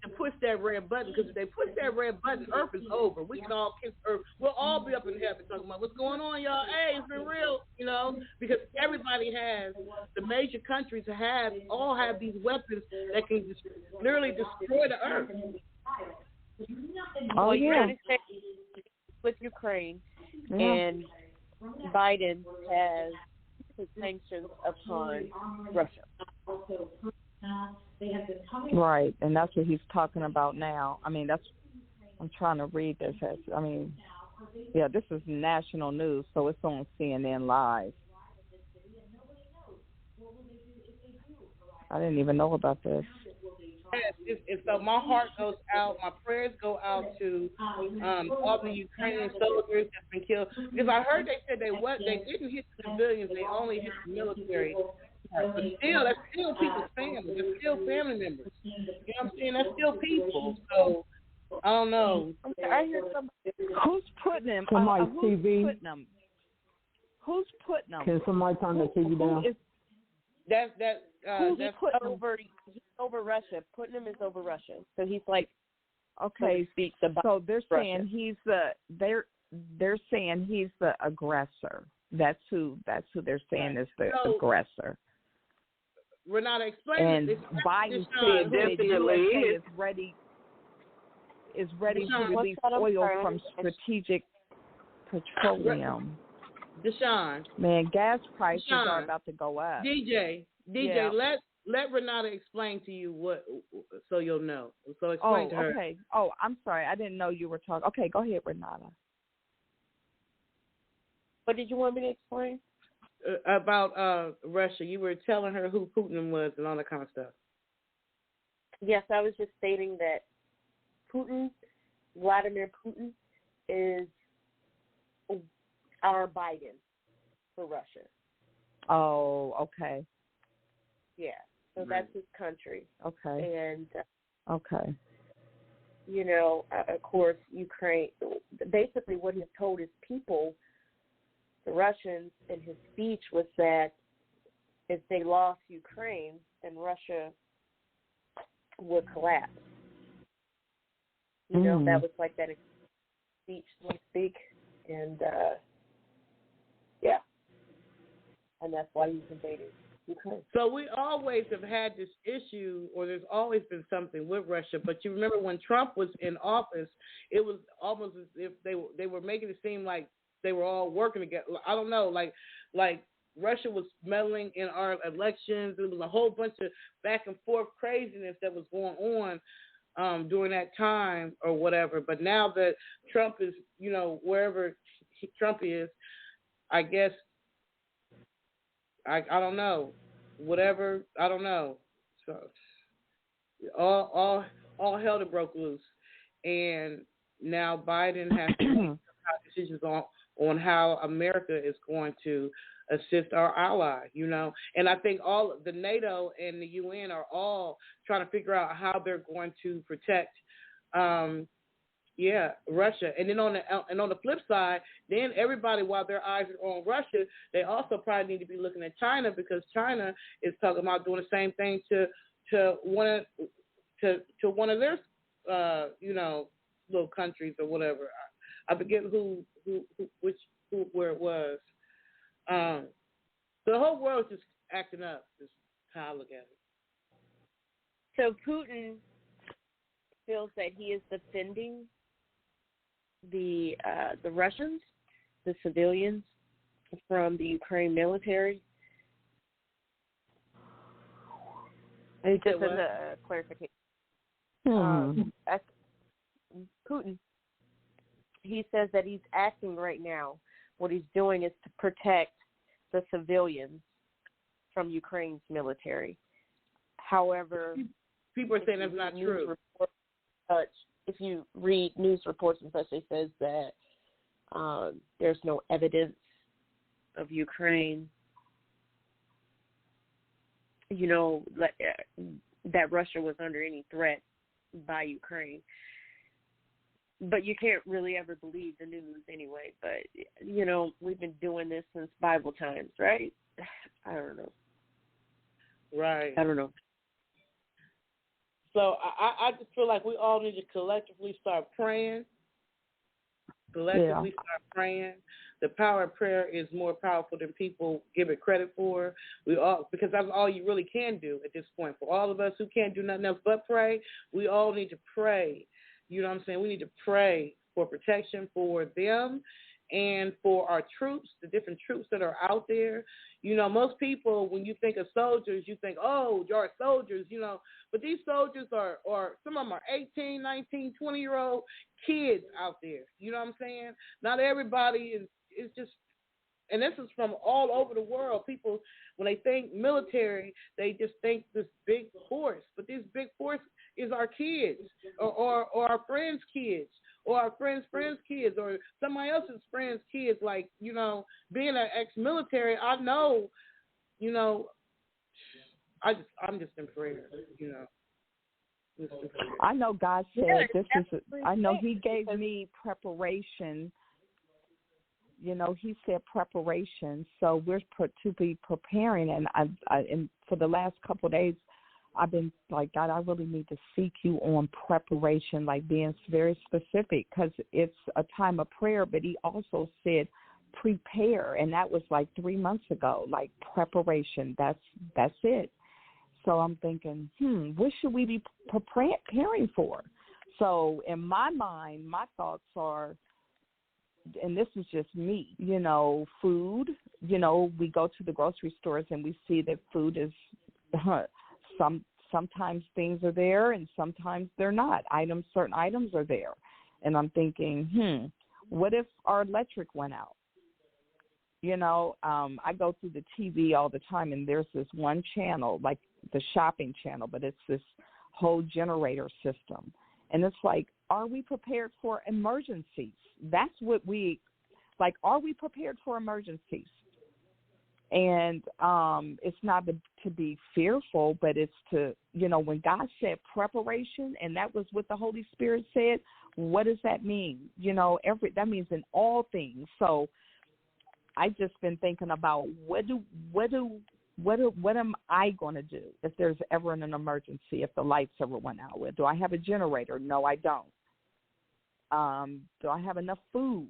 to push that red button, because if they push that red button, Earth is over. We can all kiss Earth. We'll all be up in heaven talking about what's going on, y'all. Hey, it's been real, because everybody has, the major countries all have these weapons that can literally destroy the Earth. Oh, yeah. With Ukraine, and Biden has put sanctions upon Russia. Right, and that's what he's talking about now. I mean, I'm trying to read this. This is national news, so it's on CNN Live. I didn't even know about this. And so my heart goes out, my prayers go out to all the Ukrainian soldiers that's been killed. Because I heard they said they didn't hit the civilians, they only hit the military. But still, that's still people's families. They're still family members. You know what I'm saying? That's still people. So I don't know. I hear somebody. Who's putting them? Somebody Who's TV. putting them? Who's putting them? Can somebody turn the TV down? He's over Russia. Putin is over Russia. So he's like, okay. So they're saying they're saying he's the aggressor. That's who they're saying is the aggressor. Renata, explain. And Biden said that the USA is ready to release oil from strategic petroleum. Deshaun. Man, gas prices are about to go up. DJ, yeah. let Renata explain to you what, so you'll know. So explain to her. Okay. Oh, I'm sorry. I didn't know you were talking. Okay, go ahead, Renata. What did you want me to explain? About Russia. You were telling her who Putin was and all that kind of stuff. Yes, I was just stating that Vladimir Putin, is our Biden for Russia. Oh, okay. Yeah, so that's his country. Okay. And, okay. Of course, Ukraine, basically what he told his people, the Russians, in his speech was that if they lost Ukraine, then Russia would collapse. That was like that speech, so to speak. And, and that's why he's invading Ukraine. So we always have had this issue, or there's always been something with Russia. But you remember when Trump was in office, it was almost as if they were making it seem like they were all working together. I don't know, like Russia was meddling in our elections. There was a whole bunch of back and forth craziness that was going on during that time or whatever. But now that Trump is, wherever Trump is, I guess, I don't know, whatever, I don't know. So all hell that broke loose, and now Biden has to make decisions on how America is going to assist our ally, And I think all the NATO and the UN are all trying to figure out how they're going to protect, Russia. And then on the flip side, then everybody, while their eyes are on Russia, they also probably need to be looking at China, because China is talking about doing the same thing to one of their little countries or whatever. I forget where it was. The whole world's just acting up. Is how I look at it. So Putin feels that he is defending the Russians, the civilians, from the Ukraine military. And just as a clarification, Putin, he says that he's acting right now. What he's doing is to protect the civilians from Ukraine's military. However, people are saying that's not true. If you read news reports and such, it says that there's no evidence of Ukraine, that Russia was under any threat by Ukraine. but you can't really ever believe the news anyway. But, you know, we've been doing this since Bible times, right? I don't know. Right. I don't know. So I just feel like we all need to collectively start praying. Start praying. The power of prayer is more powerful than people give it credit for. Because that's all you really can do at this point. For all of us who can't do nothing else but pray, we all need to pray. You know what I'm saying? We need to pray for protection for them and for our troops, the different troops that are out there. You know, most people, when you think of soldiers, you think, oh, you're soldiers, you know. But these soldiers are some of them are 18, 19, 20-year-old kids out there. You know what I'm saying? Not everybody is just, and this is from all over the world. People, when they think military, they just think this big force. But this big force is our kids or our friends' kids or our friends' kids or somebody else's friends' kids. Like, you know, being an ex-military, I know, you know, I'm just in prayer, you know. I know God said I know He gave me preparation. You know, He said preparation, so we're to be preparing. And and for the last couple of days, I've been like, God, I really need to seek you on preparation, like being very specific, because it's a time of prayer. But He also said prepare, and that was like 3 months ago. Like preparation, that's it. So I'm thinking, what should we be preparing for? So in my mind, my thoughts are, and this is just me, you know, food. You know, we go to the grocery stores and we see that food is sometimes things are there and sometimes they're not. Certain items are there. And I'm thinking, what if our electric went out? You know, I go through the TV all the time, and there's this one channel, like the shopping channel, but it's this whole generator system. And it's like, are we prepared for emergencies? That's what are we prepared for emergencies? And it's not to be fearful, but it's to, you know, when God said preparation, and that was what the Holy Spirit said, what does that mean? You know, that means in all things. So I just been thinking about what am I going to do if there's ever an emergency, if the lights ever went out? Do I have a generator? No, I don't. Do I have enough food?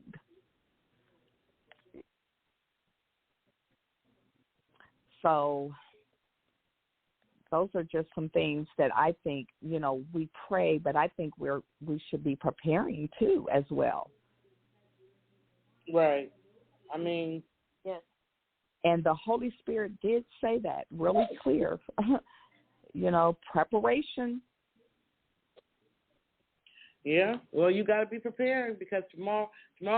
So those are just some things that I think, you know, we pray, but I think we should be preparing too as well. Right. I mean, yes. And the Holy Spirit did say that really clear. You know, preparation. Yeah. Well, you got to be prepared, because tomorrow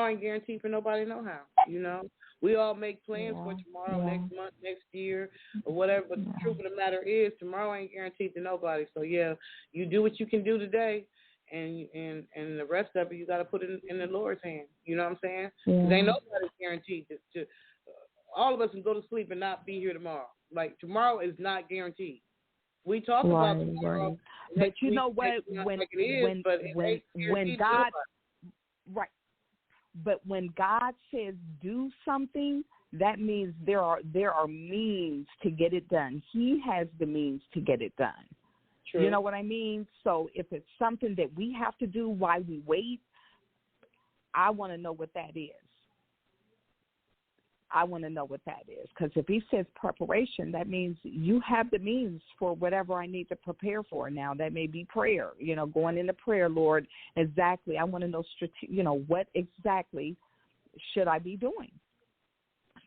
ain't guaranteed for nobody no how. You know, we all make plans for tomorrow, next month, next year, or whatever. But the truth of the matter is, tomorrow ain't guaranteed to nobody. So yeah, you do what you can do today, and the rest of it you got to put in the Lord's hand. You know what I'm saying? Because ain't nobody guaranteed to all of us can go to sleep and not be here tomorrow. Like, tomorrow is not guaranteed. We talk about tomorrow, but you know what? When God, right. But when God says do something, that means there are means to get it done. He has the means to get it done. True. You know what I mean? So if it's something that we have to do while we wait, I want to know what that is. I want to know what that is, because if He says preparation, that means you have the means for whatever I need to prepare for. Now, that may be prayer, you know, going into prayer, Lord, exactly. I want to know, you know, what exactly should I be doing?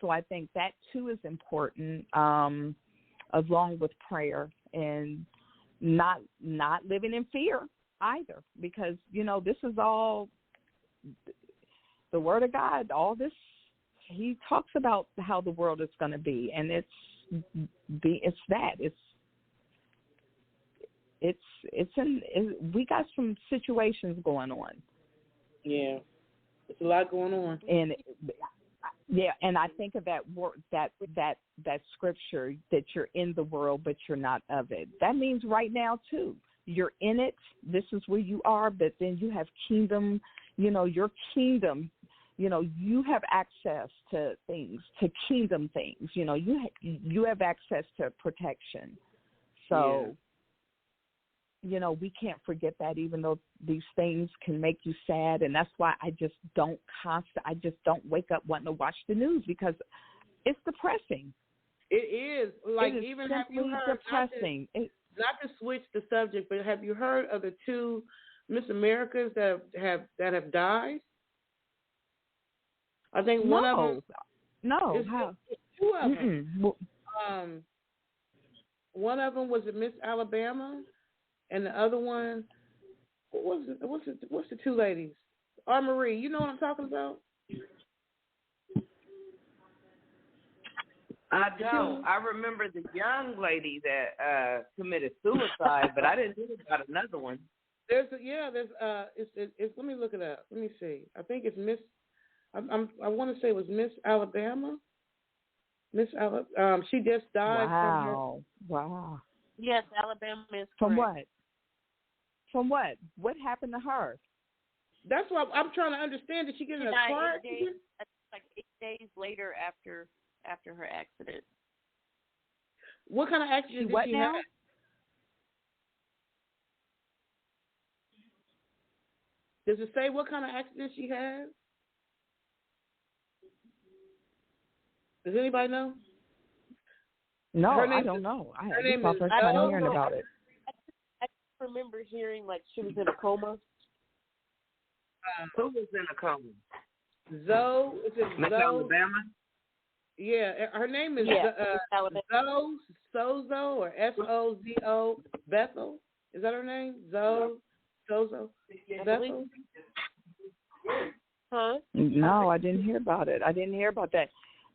So I think that, too, is important, along with prayer, and not living in fear either, because, you know, this is all the Word of God, all this. He talks about how the world is going to be, and we got some situations going on. Yeah, there's a lot going on. And I think of that word, that scripture, that you're in the world but you're not of it. That means right now too, you're in it. This is where you are, but then you have kingdom, your kingdom, you have access to things, to kingdom things. You have access to protection. So, we can't forget that, even though these things can make you sad. And that's why I just don't wake up wanting to watch the news, because it's depressing. It is. Like, it is even have you heard, depressing. Not to switch the subject, but have you heard of the 2 Miss Americas that have died? I think one of them. No. It's 2 of them. One of them was at Miss Alabama, and the other one, what's the 2 ladies? Marie, you know what I'm talking about? I don't. I remember the young lady that committed suicide, but I didn't hear about another one. It's let me look it up. Let me see. I think it's Miss. I want to say it was Miss Alabama. She just died. Wow. Yes, Alabama is correct. From what? From what? What happened to her? That's what I'm trying to understand. Did she get in a car accident? Like 8 days later after her accident. What kind of accident did she have? Does it say what kind of accident she had? Does anybody know? No, I don't know. This is my first time hearing about it. I remember hearing like she was in a coma. Who was in a coma? Zoe. Is it Miss Zoe? Alabama? Yeah, her name is Zoe Sozo or Sozo Bethel. Is that her name? Zoe Sozo Bethel? Huh? No, I didn't hear about it. I didn't hear about that.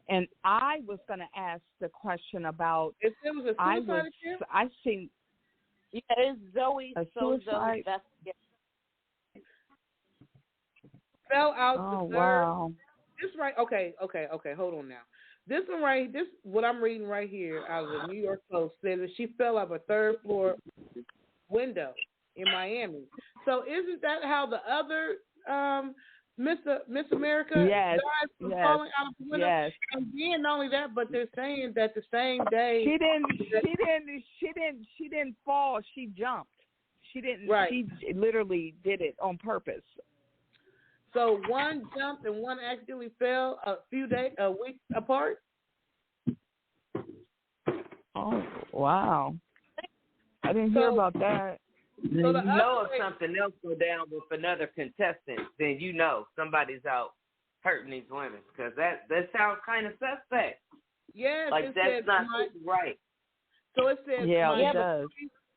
And I was going to ask the question about. If it was a suicide attempt? I seen. Yeah, it's Zoe Sozo Bethel. Fell out the third. Wow. This right? Okay. Hold on now. This one right. This what I'm reading right here out of the New York Post says that she fell out of a 3rd floor window in Miami. So isn't that how the other Miss America died from falling out of the window? Yes. And then not only that, but they're saying that the same day she didn't fall. She jumped. She didn't. Right. She literally did it on purpose. So one jumped and one accidentally fell a week apart. Oh wow! I didn't hear about that. So you know if something else go down with another contestant, then you know somebody's out hurting these women, because that sounds kind of suspect. Yes, like that's not right. So it says, it does.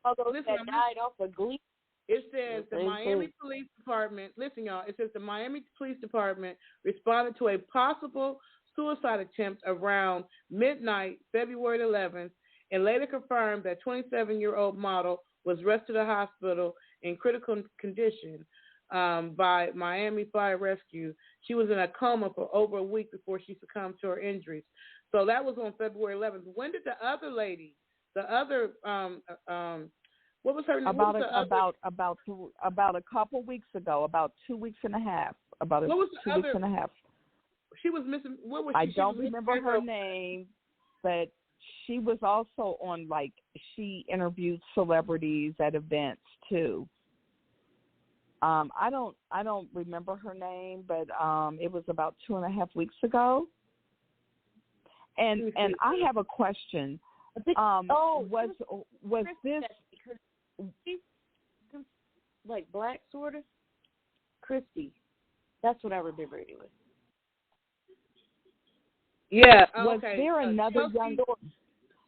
Although that died off of glee. It says the Miami Police Department, listen y'all, it says the Miami Police Department responded to a possible suicide attempt around midnight, February 11th, and later confirmed that 27-year-old model was rushed to the hospital in critical condition by Miami Fire Rescue. She was in a coma for over a week before she succumbed to her injuries. So that was on February 11th. When did the other lady, what was her name? About a couple weeks ago, about 2 weeks and a half. Weeks and a half. She was missing. What was she? I don't remember her name, but she was also on, like, she interviewed celebrities at events too. I don't remember her name, but it was about 2.5 weeks ago. And I have a question. Was this like black sort of? Christy. That's what I remember anyway. Yeah. Was there another young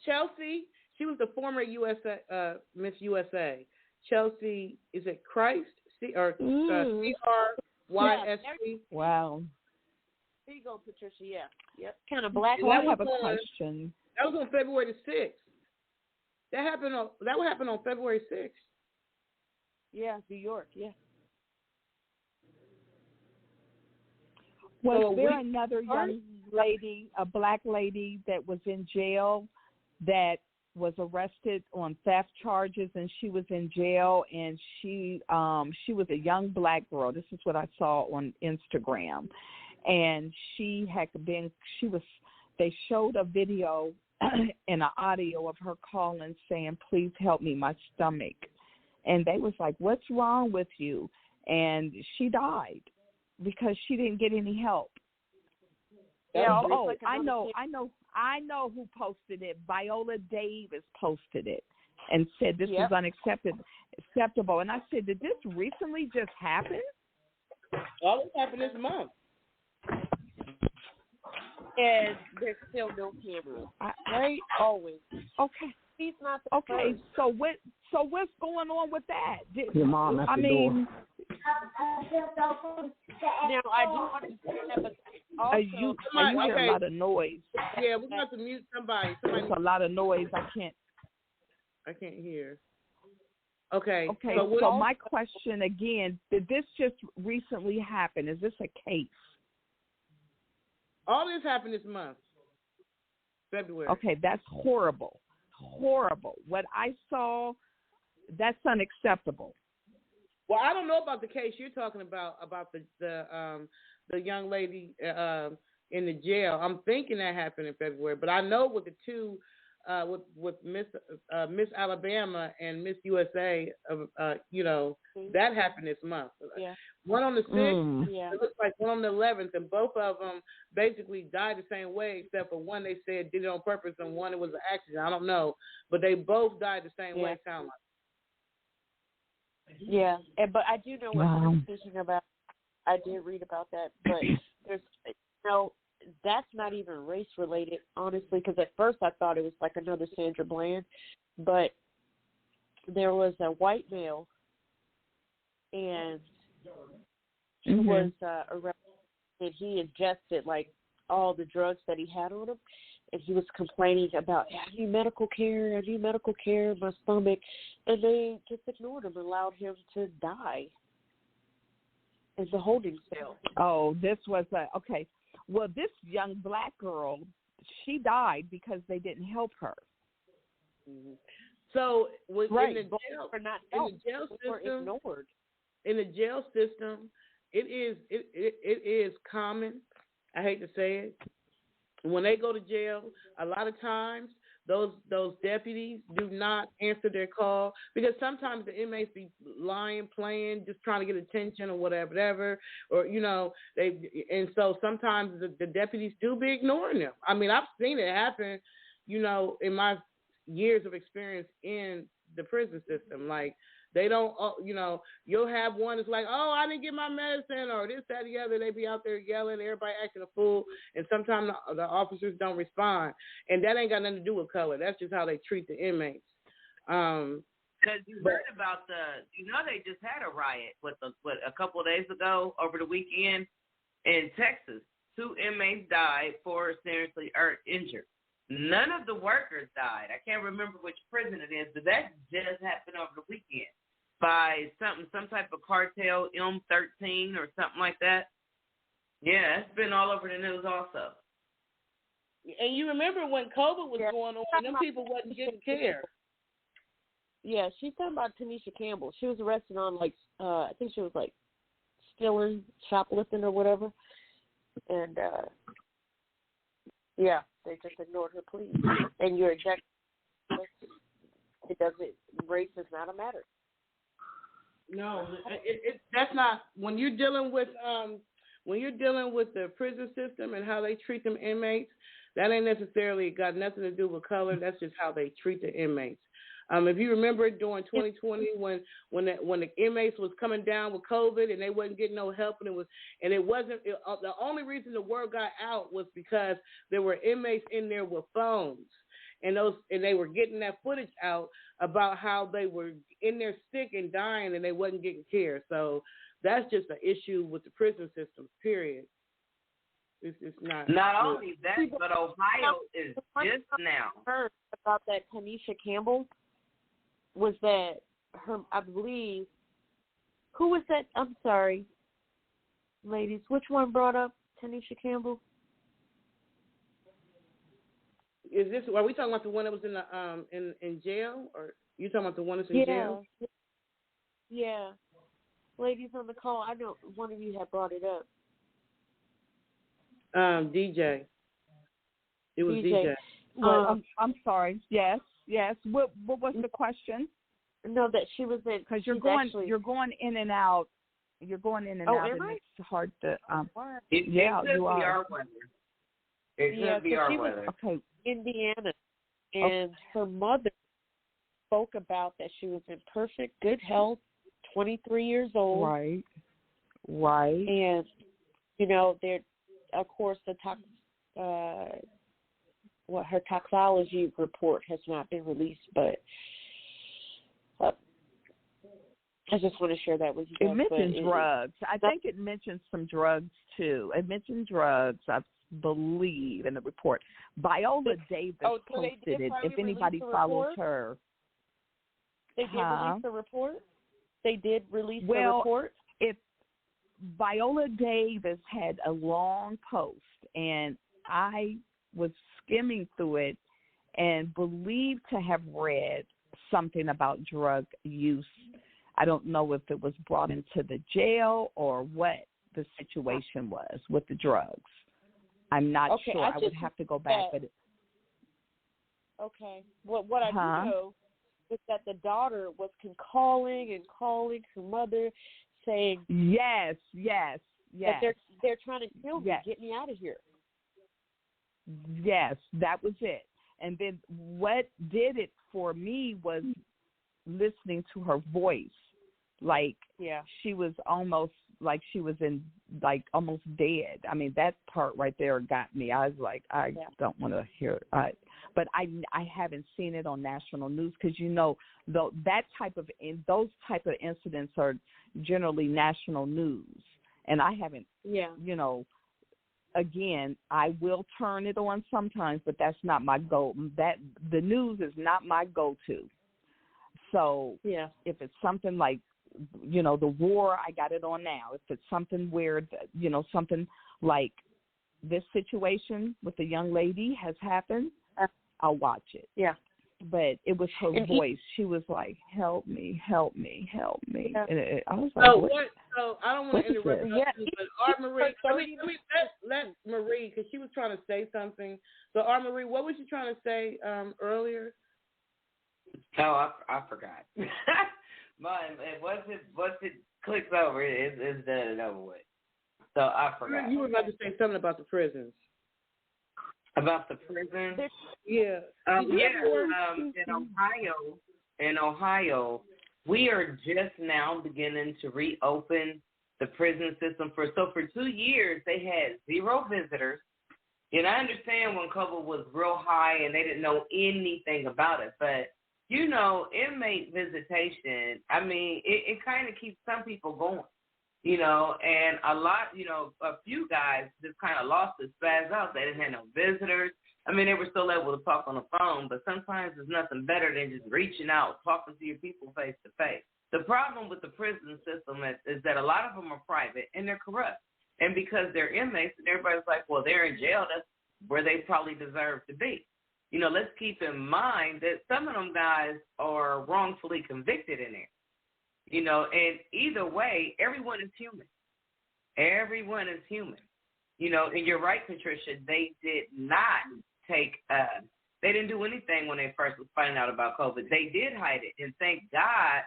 Chelsea? She was the former Miss USA. Chelsea, is it Christ? CRYST? Wow. There you go, Patricia. Yeah. Yep. Kind of black. I have a question. That was on February the 6th. That would happen on February 6th. Yeah, New York. Yeah. Was there another young lady, a black lady, that was in jail that was arrested on theft charges, and she was in jail, and she was a young black girl. This is what I saw on Instagram. And they showed a video and an audio of her calling saying, "Please help me, my stomach." And they was like, "What's wrong with you?" And she died because she didn't get any help. Yeah, like I know who posted it. Viola Davis posted it and said this was unacceptable. And I said, did this recently just happen? All this happened this month. And there's still no cameras, right? Always. Okay. He's not the first. So what's going on with that? Your mom at the door. Now I do want to say that, but also you hear a lot of noise. Yeah, we're going to have to mute somebody. There's a lot of noise. I can't hear. Okay. So my question again: did this just recently happen? Is this a case? All this happened this month, February. Okay, that's horrible. What I saw, that's unacceptable. Well, I don't know about the case you're talking about the young lady in the jail. I'm thinking that happened in February, but I know with the two with Miss Alabama and Miss USA, that happened this month. Yeah. One on the 6th, it looks like one on the 11th, and both of them basically died the same way, except for one they said did it on purpose, and one it was an accident. I don't know, but they both died the same way. Sound like. Yeah, but I do know what you're speaking about. I did read about that, but there's that's not even race related, honestly, because at first I thought it was like another Sandra Bland, but there was a white male, and he was arrested, and he ingested like all the drugs that he had on him, and he was complaining about, I need medical care, my stomach, and they just ignored him and allowed him to die in the holding cell. Oh, this was okay. Well, this young black girl, she died because they didn't help her. Mm-hmm. So in the jail system, it is common. I hate to say it. When they go to jail, a lot of times those deputies do not answer their call because sometimes the inmates be lying, playing, just trying to get attention or whatever, or and so sometimes the deputies do be ignoring them. I mean, I've seen it happen, in my years of experience in the prison system. Like they don't, you'll have one that's like, oh, I didn't get my medicine, or this, that, the other. They be out there yelling, everybody acting a fool, and sometimes the officers don't respond. And that ain't got nothing to do with color. That's just how they treat the inmates. Because you heard about they just had a riot a couple of days ago over the weekend in Texas. 2 inmates died, 4 seriously injured. None of the workers died. I can't remember which prison it is, but that just happened over the weekend by some type of cartel, M13 or something like that. Yeah, it's been all over the news also. And you remember when COVID was going on, them people wasn't getting care. Yeah, she's talking about Tanisha Campbell. She was arrested on I think she was stealing, shoplifting or whatever. And they just ignored her plea. And you're exactly right. It doesn't. Race is not a matter. No, that's not. When you're dealing with the prison system and how they treat them inmates, that ain't necessarily got nothing to do with color. That's just how they treat the inmates. If you remember during 2020 when the inmates was coming down with COVID and they wasn't getting no help, and the only reason the word got out was because there were inmates in there with phones, and they were getting that footage out about how they were in there sick and dying and they wasn't getting care. So that's just an issue with the prison system. Period. It's not. Not only that, but Ohio is just now. Heard about that Tanisha Campbell. Was that her? I believe. Who was that? I'm sorry, ladies. Which one brought up Tanisha Campbell? Is this? Are we talking about the one that was in the in jail, or you talking about the one that's in jail? Yeah. Ladies on the call, I know one of you had brought it up. DJ. It was DJ. I'm sorry. Yes. What was the question? No, that she was in. Because you're going in and out. You're going in and out, and it's hard to. Yeah, you are. It could be our weather. Okay. Indiana, and her mother spoke about that she was in perfect good health, 23 years old. Right. And there, of course, her toxology report has not been released, but I just want to share that with you guys. It mentioned drugs. I think it mentioned some drugs too. It mentioned drugs, I believe, in the report. Viola Davis posted it. If anybody follows her, they did release the report. They did release the report. If Viola Davis had a long post, and I was skimming through it and believed to have read something about drug use. I don't know if it was brought into the jail or what the situation was with the drugs. I'm not sure. I would have to go back. Okay. What I do know is that the daughter was calling her mother, saying, Yes. That they're trying to kill me. Get me out of here. Yes, that was it. And then what did it for me was listening to her voice. Like, she was almost like she was almost dead. I mean, that part right there got me. I was like, I don't want to hear it. But I haven't seen it on national news because, those type of incidents are generally national news. And I haven't, again, I will turn it on sometimes, but that's not my goal. The news is not my go-to. So if it's something like, the war, I got it on now. If it's something where, something like this situation with the young lady has happened, I'll watch it. Yeah. But it was her voice. She was like, help me. Yeah. And I was like, So I don't want to interrupt you, but Marie, let Marie, because she was trying to say something. So Marie, what was you trying to say earlier? Oh, I forgot. Once it clicks over, it's done and over with. So I forgot. You were about to say something about the prisons. About the prisons? Yeah. In Ohio, we are just now beginning to reopen the prison system. For 2 years, they had 0 visitors. And I understand when COVID was real high and they didn't know anything about it, but inmate visitation, I mean, it kind of keeps some people going, and a few guys just kind of lost their spaz out. They didn't have no visitors. I mean, they were still able to talk on the phone, but sometimes there's nothing better than just reaching out, talking to your people face to face. The problem with the prison system is that a lot of them are private and they're corrupt. And because they're inmates and everybody's like, well, they're in jail, that's where they probably deserve to be. Let's keep in mind that some of them guys are wrongfully convicted in there. And either way, everyone is human. Everyone is human. And you're right, Patricia, they did not they didn't do anything when they first was finding out about COVID. They did hide it. And thank God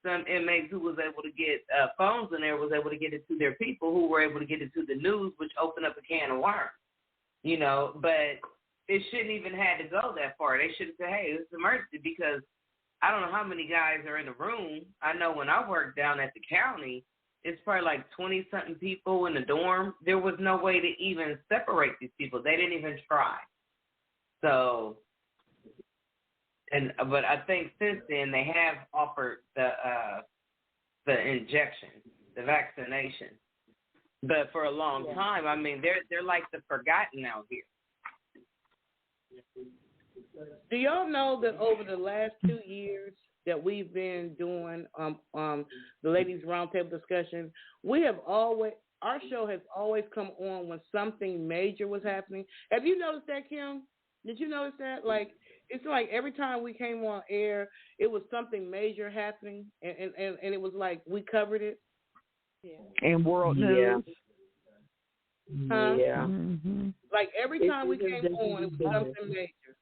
some inmates who was able to get phones in there was able to get it to their people who were able to get it to the news, which opened up a can of worms. But it shouldn't even had to go that far. They should have said, hey, it's an emergency, because I don't know how many guys are in the room. I know when I worked down at the county, it's probably like 20-something people in the dorm. There was no way to even separate these people. They didn't even try. So, but I think since then they have offered the injection, the vaccination. But for a long time, I mean, they're like the forgotten out here. Do y'all know that over the last 2 years that we've been doing the ladies' roundtable discussion, our show has always come on when something major was happening. Have you noticed that, Kim? Did you notice that? Like, it's like every time we came on air, it was something major happening, and it was like we covered it. Yeah. And world news. Huh? Yeah. Mm-hmm. Like every time we came on, it was something major.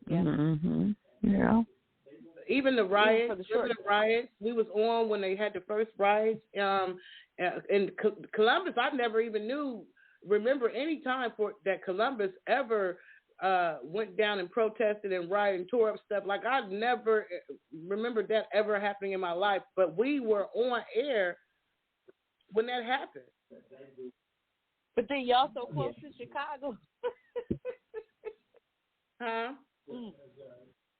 Yeah. Mm-hmm. Yeah. Even the riots, we was on when they had the first riots. In Columbus, I never even remember any time that Columbus ever went down and protested and rioted and tore up stuff. Like, I never remembered that ever happening in my life. But we were on air when that happened. But then y'all so close to Chicago. Huh?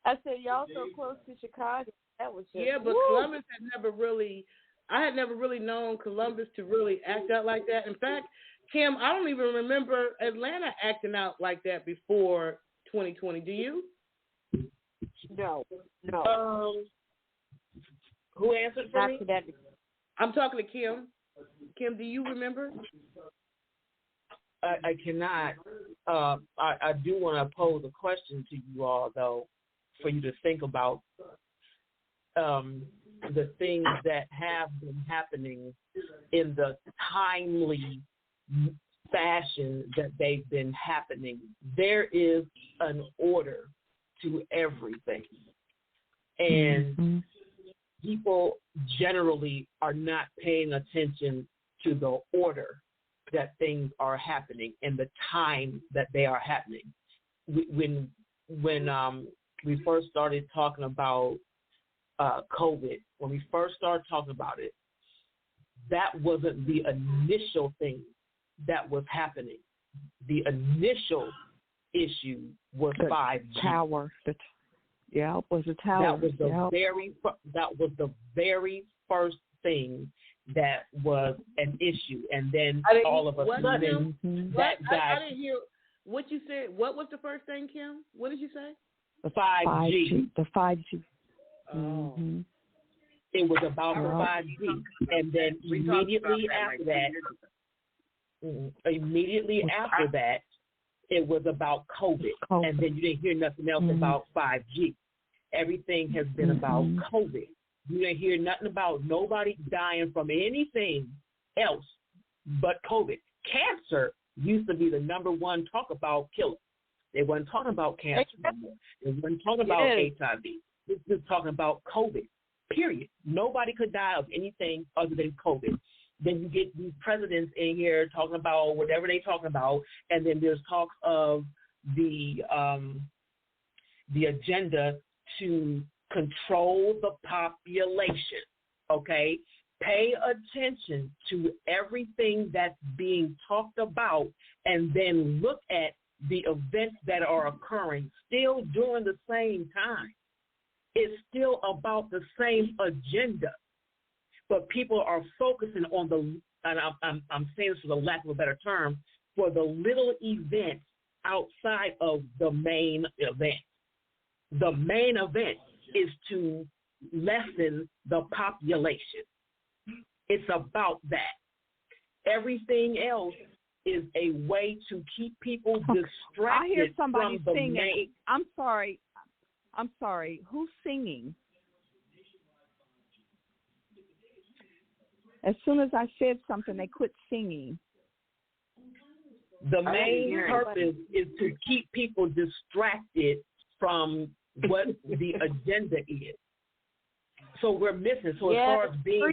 I said y'all so close to Chicago. That was just but Columbus I had never really known Columbus to really act out like that. In fact, Kim, I don't even remember Atlanta acting out like that before 2020. Do you? No. Who answered for me? I'm talking to Kim. Kim, do you remember? I cannot. I do want to pose a question to you all, though, for you to think about the things that have been happening in the timely fashion that they've been happening. There is an order to everything. And people generally are not paying attention to the order that things are happening and the time that they are happening. When we first started talking about COVID, when we first started talking about it, that wasn't the initial thing that was happening. The initial issue was 5G. Tower. It was a tower. That was the very first thing that was an issue, and then all of a sudden that I didn't hear what you said. What was the first thing, Kim? What did you say? The 5G. The 5G. Oh. Mm-hmm. It was about the 5G, and then immediately after that, it was about COVID, and then you didn't hear nothing else about 5G. Everything has been about COVID. You didn't hear nothing about nobody dying from anything else but COVID. Cancer used to be the number one talk about killer. They wasn't talking about cancer anymore. They wasn't talking about HIV. This is talking about COVID, period. Nobody could die of anything other than COVID. Then you get these presidents in here talking about whatever they're talking about, and then there's talks of the agenda to control the population, okay? Pay attention to everything that's being talked about and then look at the events that are occurring still during the same time. It's still about the same agenda, but people are focusing on and I'm saying this for the lack of a better term, for the little events outside of the main event. The main event is to lessen the population. It's about that. Everything else is a way to keep people distracted. I hear somebody from the singing. main. I'm sorry. Who's singing? As soon as I said something, they quit singing. The main purpose is to keep people distracted from what the agenda is. So we're missing. So as far as being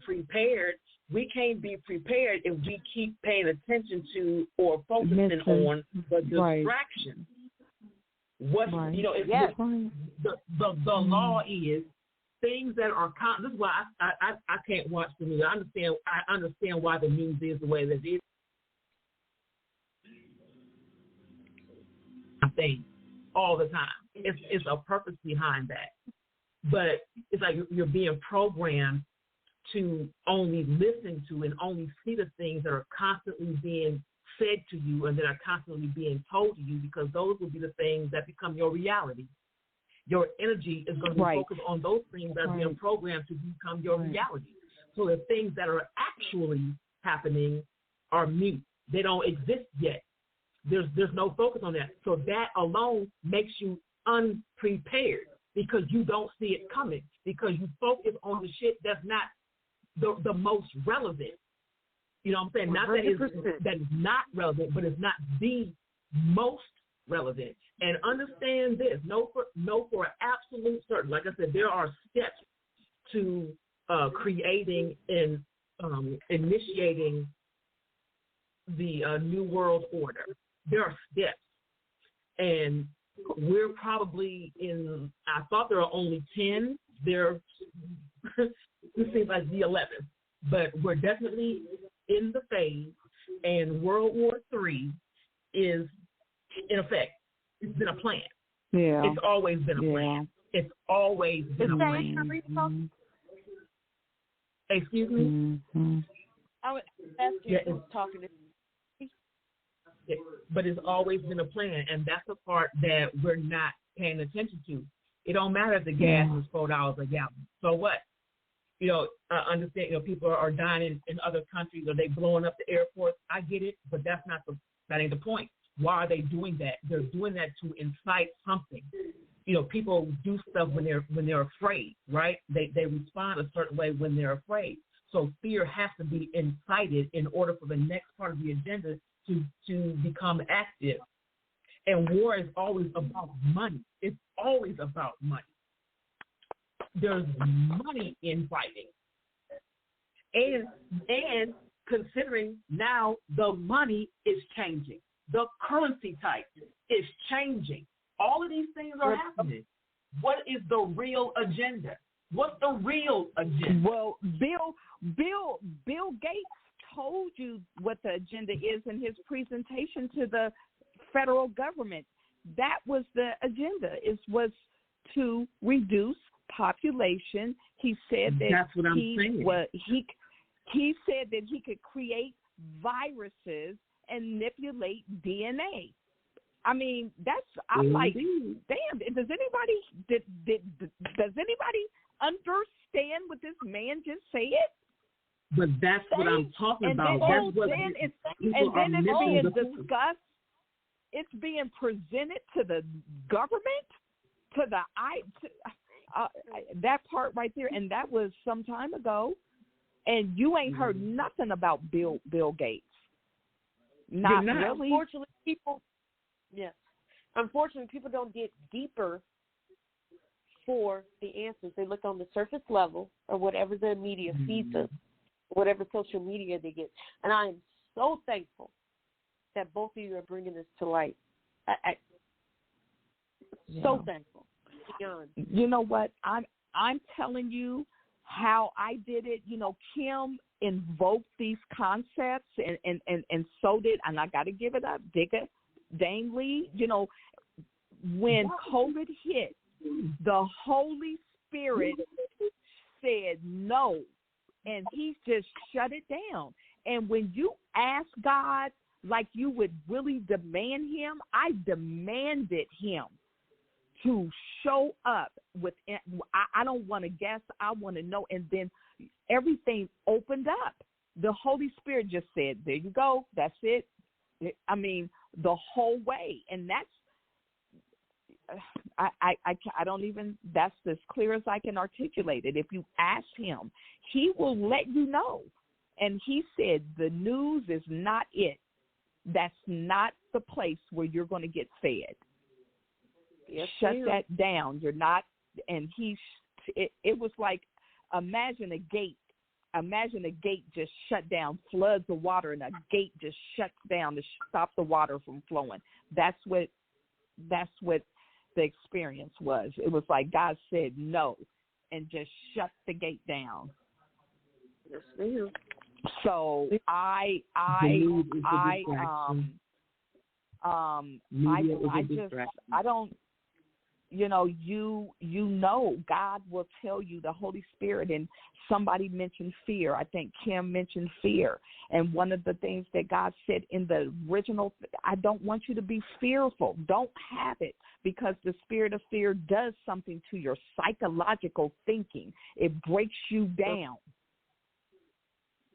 prepared, we can't be prepared if we keep paying attention to or focusing on the distraction. The law is things that are this is why I can't watch the news. I understand why the news is the way that it is. I think all the time. It's a purpose behind that. But it's like you're being programmed to only listen to and only see the things that are constantly being said to you and that are constantly being told to you, because those will be the things that become your reality. Your energy is going to be focused on those things that are being programmed to become your reality. So the things that are actually happening are mute. They don't exist yet. There's no focus on that. So that alone makes you unprepared because you don't see it coming, because you focus on the shit that's not the most relevant. You know what I'm saying? Not that is not relevant, but it's not the most relevant. And understand this, know for absolute certain, like I said, there are steps to creating and initiating the New World Order. There are steps. And we're probably in, I thought there are only 10. It seems like the 11th. But we're definitely in the phase, and World War III is in effect. It's been a plan. Yeah. It's always been a plan. It's always been a plan. Excuse me? Mm-hmm. I was asking who's talking to me. But it's always been a plan, and that's the part that we're not paying attention to. It don't matter if the gas is $4 a gallon. So what? You know, I understand, you know, people are dying in other countries, or they blowing up the airports. I get it, but that ain't the point. Why are they doing that? They're doing that to incite something. You know, people do stuff when they're afraid, right? They respond a certain way when they're afraid. So fear has to be incited in order for the next part of the agenda to become active. And war is always about money. It's always about money. There's money in fighting. And considering now the money is changing. The currency type is changing. All of these things are happening. What is the real agenda? What's the real agenda? Well, Bill Gates told you what the agenda is in his presentation to the federal government. That was the agenda. It was to reduce population. He said that that's what I'm saying. He said that he could create viruses and manipulate DNA. I mean, I'm like, damn. Does anybody understand what this man just said? But that's what I'm talking about. That's what it's being discussed. It's being presented to the government, to that part right there, and that was some time ago. And you ain't heard nothing about Bill Gates. Not really. Unfortunately, people don't get deeper for the answers. They look on the surface level or whatever the media feeds them, whatever social media they get. And I am so thankful that both of you are bringing this to light. So thankful. Beyond. You know what? I'm telling you how I did it. You know, Kim invoked these concepts, and so did, and I got to give it up, Dangley. You know, when COVID hit, the Holy Spirit said no, and he just shut it down. And when you ask God like you would really demand him, I demanded him to show up with, I don't want to guess, I want to know. And then everything opened up. The Holy Spirit just said, there you go, that's it. I mean, the whole way. And that's, I don't even, that's as clear as I can articulate it. If you ask him, he will let you know. And he said, the news is not it. That's not the place where you're going to get fed. Yes, shut that down. You're not, and it was like, imagine a gate just shut down, floods of water, and a gate just shuts down to stop the water from flowing. That's what the experience was. It was like God said no and just shut the gate down. Yes, ma'am. So I don't, God will tell you, the Holy Spirit, and somebody mentioned fear. I think Kim mentioned fear. And one of the things that God said in the original, I don't want you to be fearful. Don't have it, because the spirit of fear does something to your psychological thinking. It breaks you down.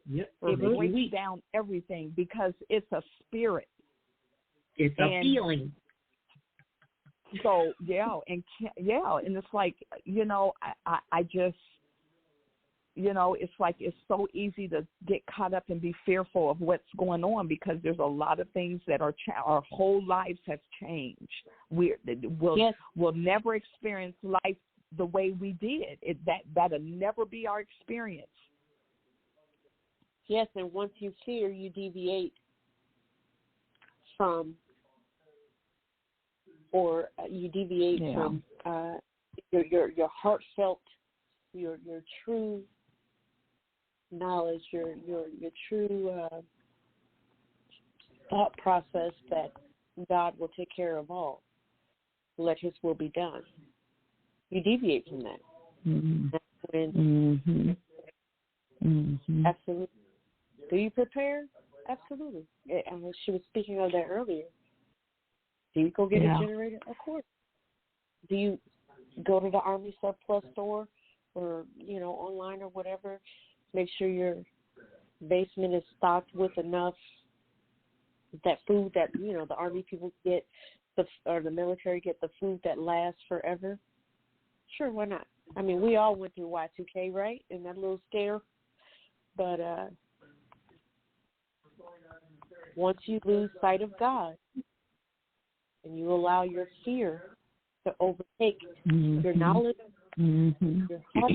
Yep. It breaks down everything because it's a spirit. It's a feeling. So and it's like, I just, it's like it's so easy to get caught up and be fearful of what's going on because there's a lot of things that our whole lives have changed. We'll never experience life the way we did. That'll never be our experience. Yes, and once you fear, you deviate from, from your heartfelt, your true knowledge, your true thought process that God will take care of all. Let His will be done. You deviate from that. Mm-hmm. Absolutely. Do you prepare? Absolutely. And she was speaking of that earlier. Do you go get a generator? Of course. Do you go to the Army surplus store or, online or whatever? Make sure your basement is stocked with enough that food that, the Army people get, or the military get the food that lasts forever. Sure, why not? I mean, we all went through Y2K, right? And that little scare. But once you lose sight of God and you allow your fear to overtake your knowledge, your heart,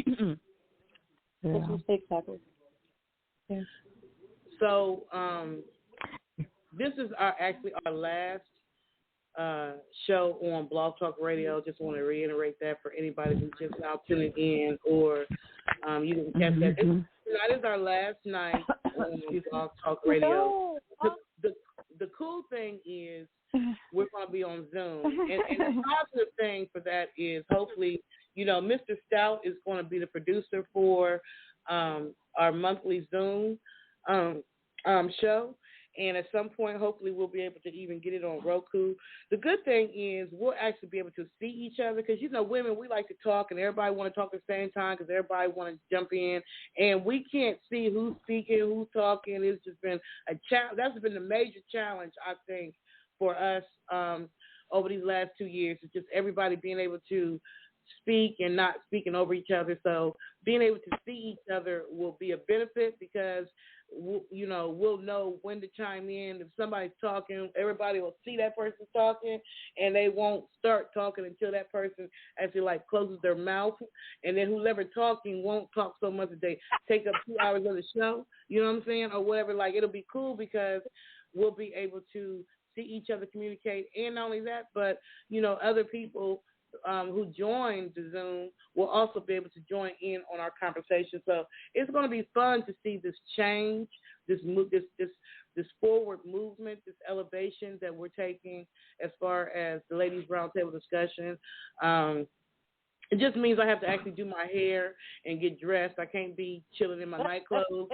those mistakes happen. Yeah. So this is actually our last show on Blog Talk Radio. Just want to reiterate that for anybody who's just now tuning in, or you didn't catch that. Tonight is our last night on Blog Talk Radio. The cool thing is we're going to be on Zoom. And the positive thing for that is hopefully, Mr. Stout is going to be the producer for our monthly Zoom show. And at some point, hopefully, we'll be able to even get it on Roku. The good thing is we'll actually be able to see each other because, women, we like to talk, and everybody want to talk at the same time because everybody want to jump in. And we can't see who's speaking, who's talking. It's just been a challenge. That's been the major challenge, I think, for us over these last 2 years. It's just everybody being able to speak and not speaking over each other. So being able to see each other will be a benefit because we'll know when to chime in. If somebody's talking, everybody will see that person talking, and they won't start talking until that person actually closes their mouth. And then whoever talking won't talk so much that they take up 2 hours of the show. You know what I'm saying? Or whatever. It'll be cool because we'll be able to see each other communicate. And not only that, but other people who join the Zoom will also be able to join in on our conversation. So it's going to be fun to see this change, this forward movement, this elevation that we're taking as far as the ladies' roundtable discussion. It just means I have to actually do my hair and get dressed. I can't be chilling in my night clothes.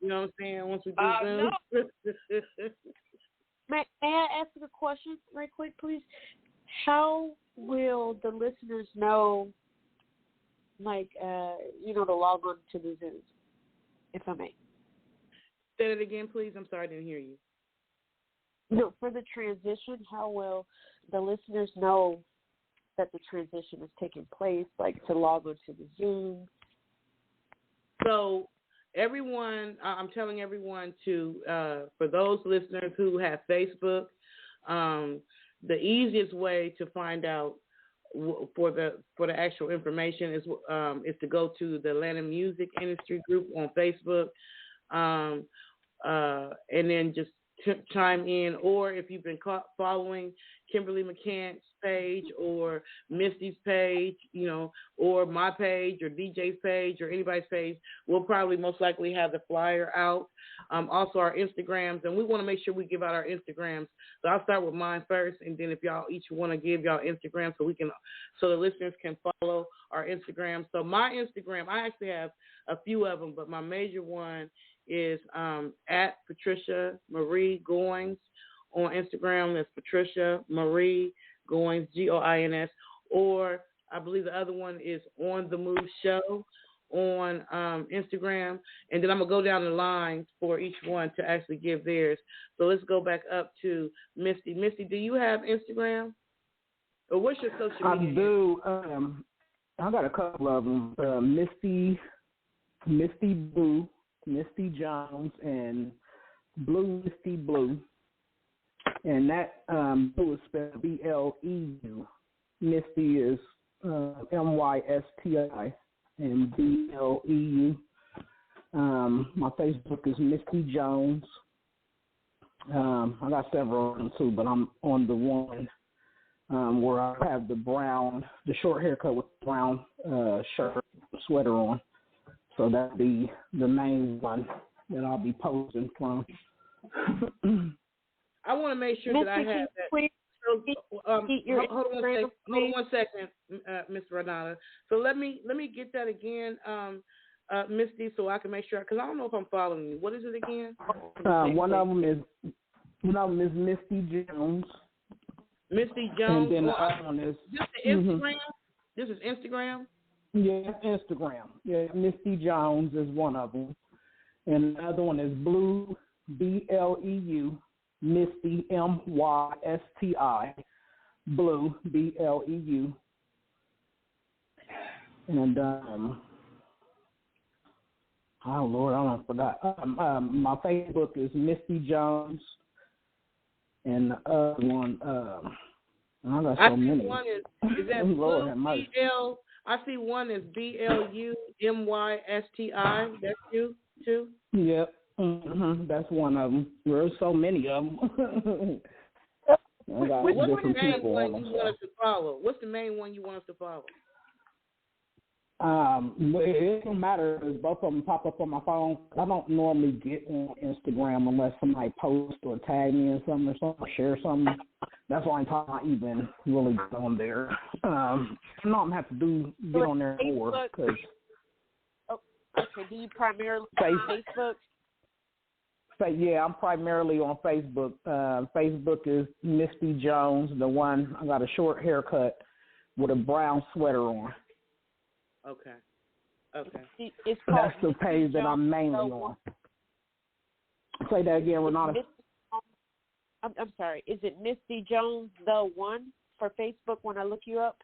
You know what I'm saying? Once we do Zoom. No. May I ask you a question right quick, please? How will the listeners know, to log on to the Zoom, if I may? Say it again, please. I'm sorry, I didn't hear you. No, for the transition, how will the listeners know that the transition is taking place, to log on to the Zoom? So everyone, I'm telling everyone to, for those listeners who have Facebook, the easiest way to find out for the actual information is to go to the Atlanta Music Industry Group on Facebook, and then just chime in. Or if you've been following Kimberly McCant's page or Misty's page, or my page or DJ's page or anybody's page, we'll probably most likely have the flyer out. Also our Instagrams, and we want to make sure we give out our Instagrams. So I'll start with mine first, and then if y'all each want to give y'all Instagram so the listeners can follow our Instagram. So my Instagram, I actually have a few of them, but my major one is at Patricia Marie Goins on Instagram. That's Patricia Marie Goins, Goins, or I believe the other one is On the Move Show on Instagram, and then I'm going to go down the line for each one to actually give theirs. So let's go back up to Misty. Misty, do you have Instagram? Or what's your social media? I do. I got a couple of them. Misty Blue, Misty Jones, and Blue Misty Blue. And that Blue is spelled BLEU. Misty is MYSTI and BLEU. My Facebook is Misty Jones. I got several of them too, but I'm on the one where I have the short haircut with the brown sweater on. So that'd be the main one that I'll be posting from. I want to make sure that I have that. Hold on one second, Ms. Renata. So let me get that again, Misty, so I can make sure, because I don't know if I'm following you. What is it again? One of them is Misty Jones. Misty Jones. And then the other one is this Instagram. This is Instagram. Yeah, Instagram. Yeah, Misty Jones is one of them, and the other one is Blue BLEU. Misty MYSTI, Blue BLEU, and oh Lord, I forgot. My Facebook is Misty Jones, and the other one, I got so many. One is that Lord Blue BL? I see one is BLU MYSTI. That's you too. Yep. Mm-hmm. That's one of them. There's so many of them. What's the main one you want us to follow? What's the main one you want us to follow? It doesn't matter because both of them pop up on my phone. I don't normally get on Instagram unless somebody posts or tag me in something or something, or share something. That's the only time I even really get on there. I'm going to have to get on there more. Cause Okay, do you primarily Facebook? Yeah, I'm primarily on Facebook. Facebook is Misty Jones, the one I got a short haircut with a brown sweater on. Okay. That's the page that I'm mainly on. Say that again, Renata. I'm sorry. Is it Misty Jones the one for Facebook when I look you up?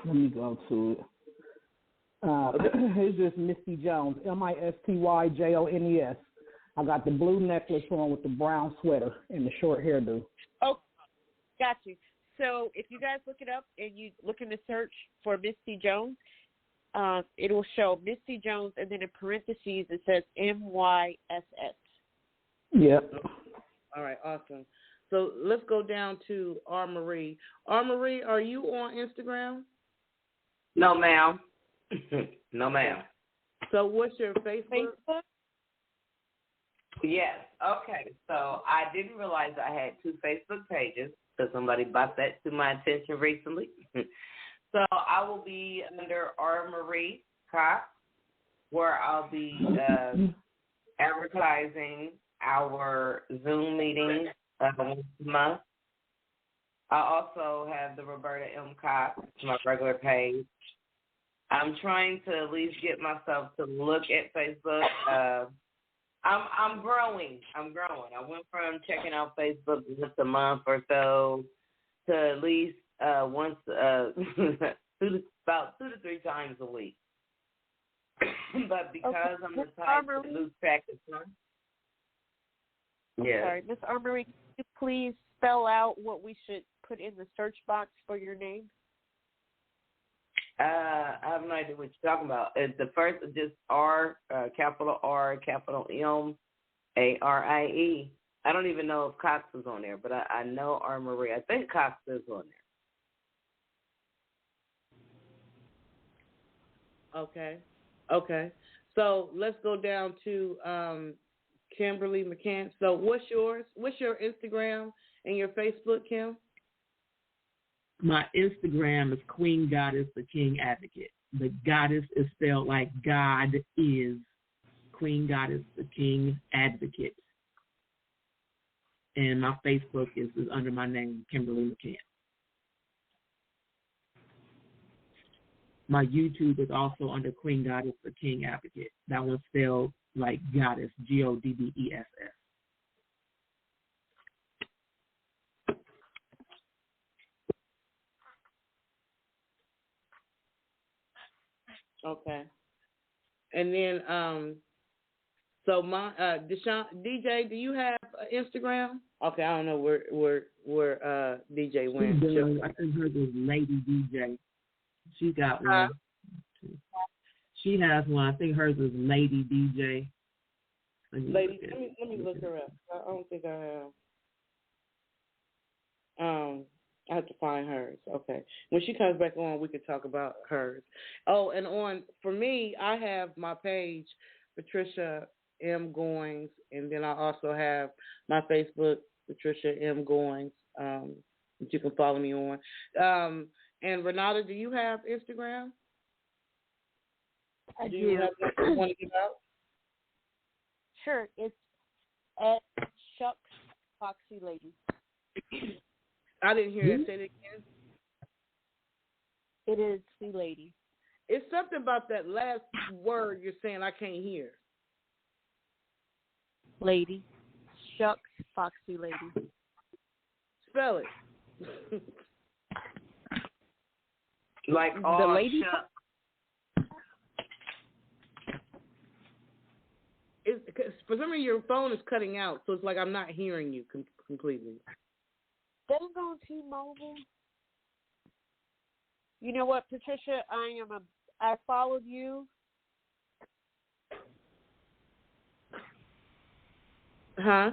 Let me go to it. It's just Misty Jones, MISTYJONES. I got the blue necklace on with the brown sweater and the short hairdo. Oh, got you. So if you guys look it up and you look in the search for Misty Jones, it will show Misty Jones, and then in parentheses it says MYSS. Yep. All right, awesome. So let's go down to R. Marie. R. Marie, are you on Instagram? No, ma'am. No, ma'am. So what's your Facebook? Yes. Okay. So I didn't realize I had two Facebook pages because somebody brought that to my attention recently. So I will be under R. Marie Cox, where I'll be advertising our Zoom meetings once a month. I also have the Roberta M. Cox, my regular page. I'm trying to at least get myself to look at Facebook. I'm growing. I went from checking out Facebook once a month or so to at least once, about 2 to 3 times a week. But because I'm the type to lose track of time. Yeah. Sorry, Ms. Armory, can you please spell out what we should put in the search box for your name? I have no idea what you're talking about. The first is just R, capital R, capital M, A-R-I-E. I don't even know if Cox is on there, but I know R. Marie. I think Cox is on there. Okay. So let's go down to Kimberly McCann. So what's yours? What's your Instagram and your Facebook, Kim? My Instagram is Queen Goddess, the King Advocate. The goddess is spelled like God is. Queen Goddess, the King Advocate. And my Facebook is under my name, Kimberly McCann. My YouTube is also under Queen Goddess or King Advocate. That one's spelled like Goddess, Goddess. Okay. And then, so my Deshaun, DJ, do you have Instagram? Okay, I don't know where DJ went. I think hers is Lady DJ. She got one. She has one. I think hers is Lady DJ. Lady, let me look her up. I don't think I have. I have to find hers. Okay. When she comes back on, we can talk about hers. Oh, and for me, I have my page, Patricia M. Goings, and then I also have my Facebook, Patricia M. Goings, that you can follow me on. And Renata, do you have Instagram? I do. You have something you want to give out? Sure. It's at Shucks Foxy Lady. I didn't hear that. Say it again. It is C Lady. It's something about that last word you're saying I can't hear. Lady. Shucks Foxy Lady. Spell it. Like the lady. For some reason, your phone is cutting out, so it's like I'm not hearing you completely. Then go on T-Mobile. You know what, Patricia? I followed you. Huh?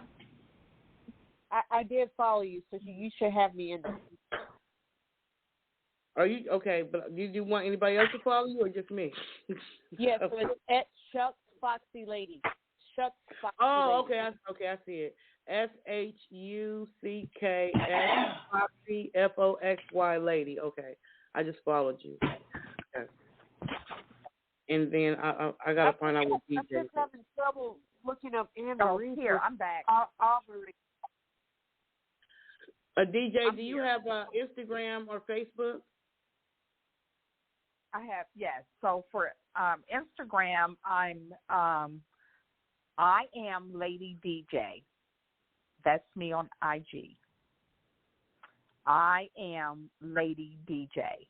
I did follow you, so you should have me in there. Are you okay? But do you want anybody else to follow you, or just me? Yes, so it's at Shucks Foxy Lady. Shucks Foxy Lady. Okay, I see it. SHUCKS Foxy FOXY Lady. Okay, I just followed you. Okay. And then I gotta find out what DJ. I'm just having trouble looking up Amber. Here, I'm back. Aubrey. DJ, do you have Instagram or Facebook? I have, yes. So for Instagram, I am Lady DJ. That's me on IG. I am Lady DJ.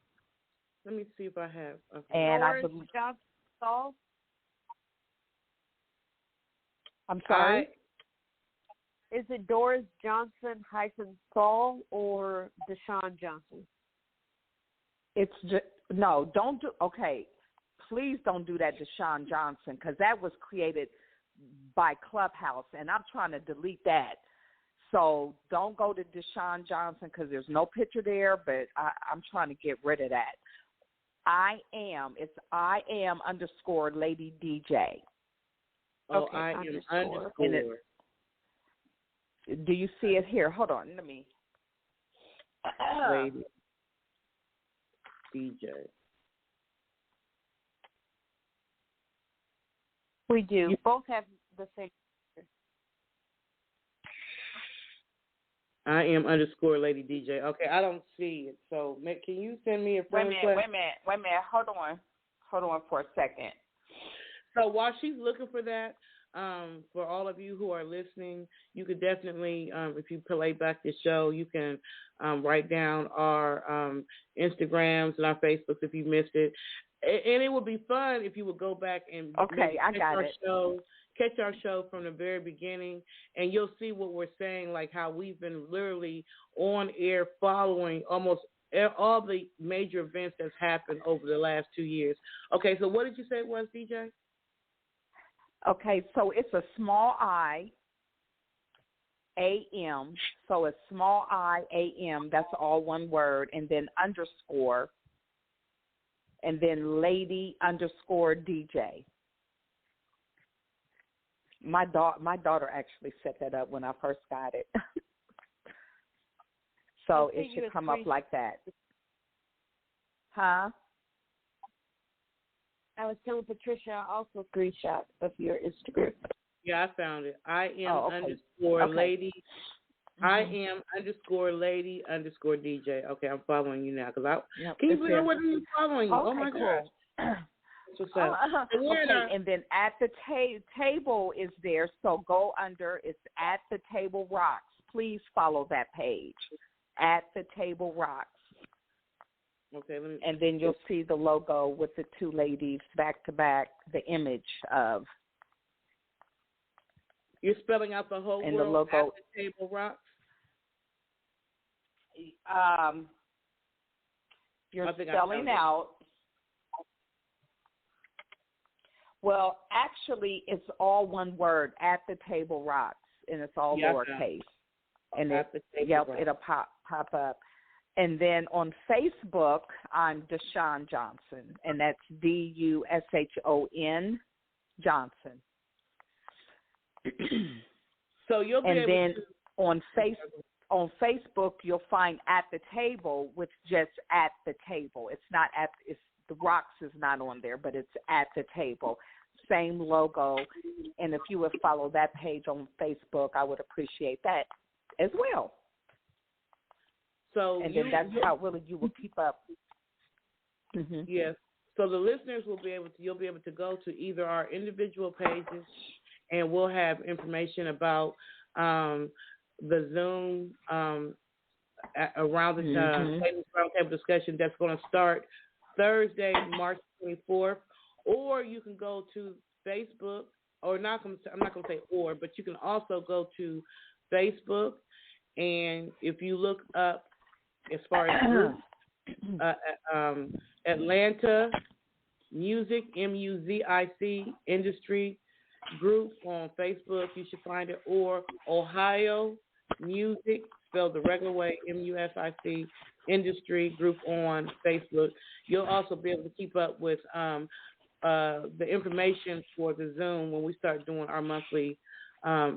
Let me see if I have. Okay. And I believe. I'm sorry. Is it Doris Johnson -Saul or Deshaun Johnson? It's just, no, don't do, okay, please don't do that Deshaun Johnson, because that was created by Clubhouse, and I'm trying to delete that. So don't go to Deshaun Johnson, because there's no picture there, but I'm trying to get rid of that. I am _ Lady DJ. Oh, okay, I am underscore. Do you see it here? Hold on, let me. Lady DJ. We do. You both have the same. I am _ Lady DJ. Okay, I don't see it. So, can you send me a friend request? Wait a minute. Hold on for a second. So while she's looking for that, for all of you who are listening, you could definitely, if you play back the show, you can write down our Instagrams and our Facebooks if you missed it. And it would be fun if you would go back and catch our show from the very beginning, and you'll see what we're saying, like how we've been literally on air following almost all the major events that's happened over the last 2 years. Okay, so what did you say it was, DJ? Okay, so it's a small I, AM. So it's small I, AM. That's all one word, and then underscore, and then Lady _ DJ. My daughter actually set that up when I first got it. So it should come up like that. Huh? I was telling Patricia also screenshot of your Instagram. Yeah, I found it. I am _ Lady I am _lady_DJ. Okay, I'm following you now because can you believe what are following you? Okay, oh my cool. gosh. What's up? Okay, and then at the table is there, so go under. It's at the table rocks. Please follow that page. At the table rocks. Okay, and then you'll see the logo with the two ladies back to back. The image of. You're spelling out the whole and world the logo. at the table rocks. You're spelling out. Well, actually, it's all one word, at the table rocks, and it's all lowercase. And it'll pop up. And then on Facebook, I'm Deshaun Johnson, and that's DUSHON Johnson. So you'll be able then to... on Facebook, you'll find at the table with just at the table. It's not the rocks is not on there, but it's at the table. Same logo. And if you would follow that page on Facebook, I would appreciate that as well. So and then that's how really you will keep up. Mm-hmm. Yes. So the listeners you'll be able to go to either our individual pages, and we'll have information about the Zoom around the roundtable discussion that's going to start Thursday, March 24th. Or you can go to Facebook, I'm not going to say or, but you can also go to Facebook, and if you look up as far as groups, Atlanta Music, MUZIC Industry Group on Facebook, you should find it, or Ohio Music, spelled the regular way, MUSIC Industry Group on Facebook. You'll also be able to keep up with the information for the Zoom when we start doing our monthly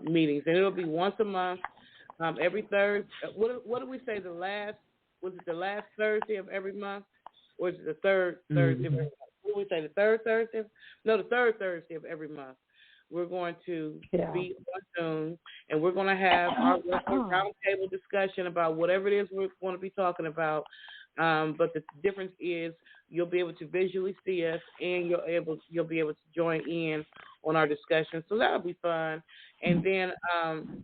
meetings. And it'll be once a month, every Thursday. What do we say, was it the last Thursday of every month? Or is it the third Thursday of every month? What do we say, the third Thursday? No, the third Thursday of every month. We're going to be on Zoom, and we're going to have our roundtable discussion about whatever it is we're going to be talking about. But the difference is you'll be able to visually see us, and you'll be able to join in on our discussion. So that'll be fun. And then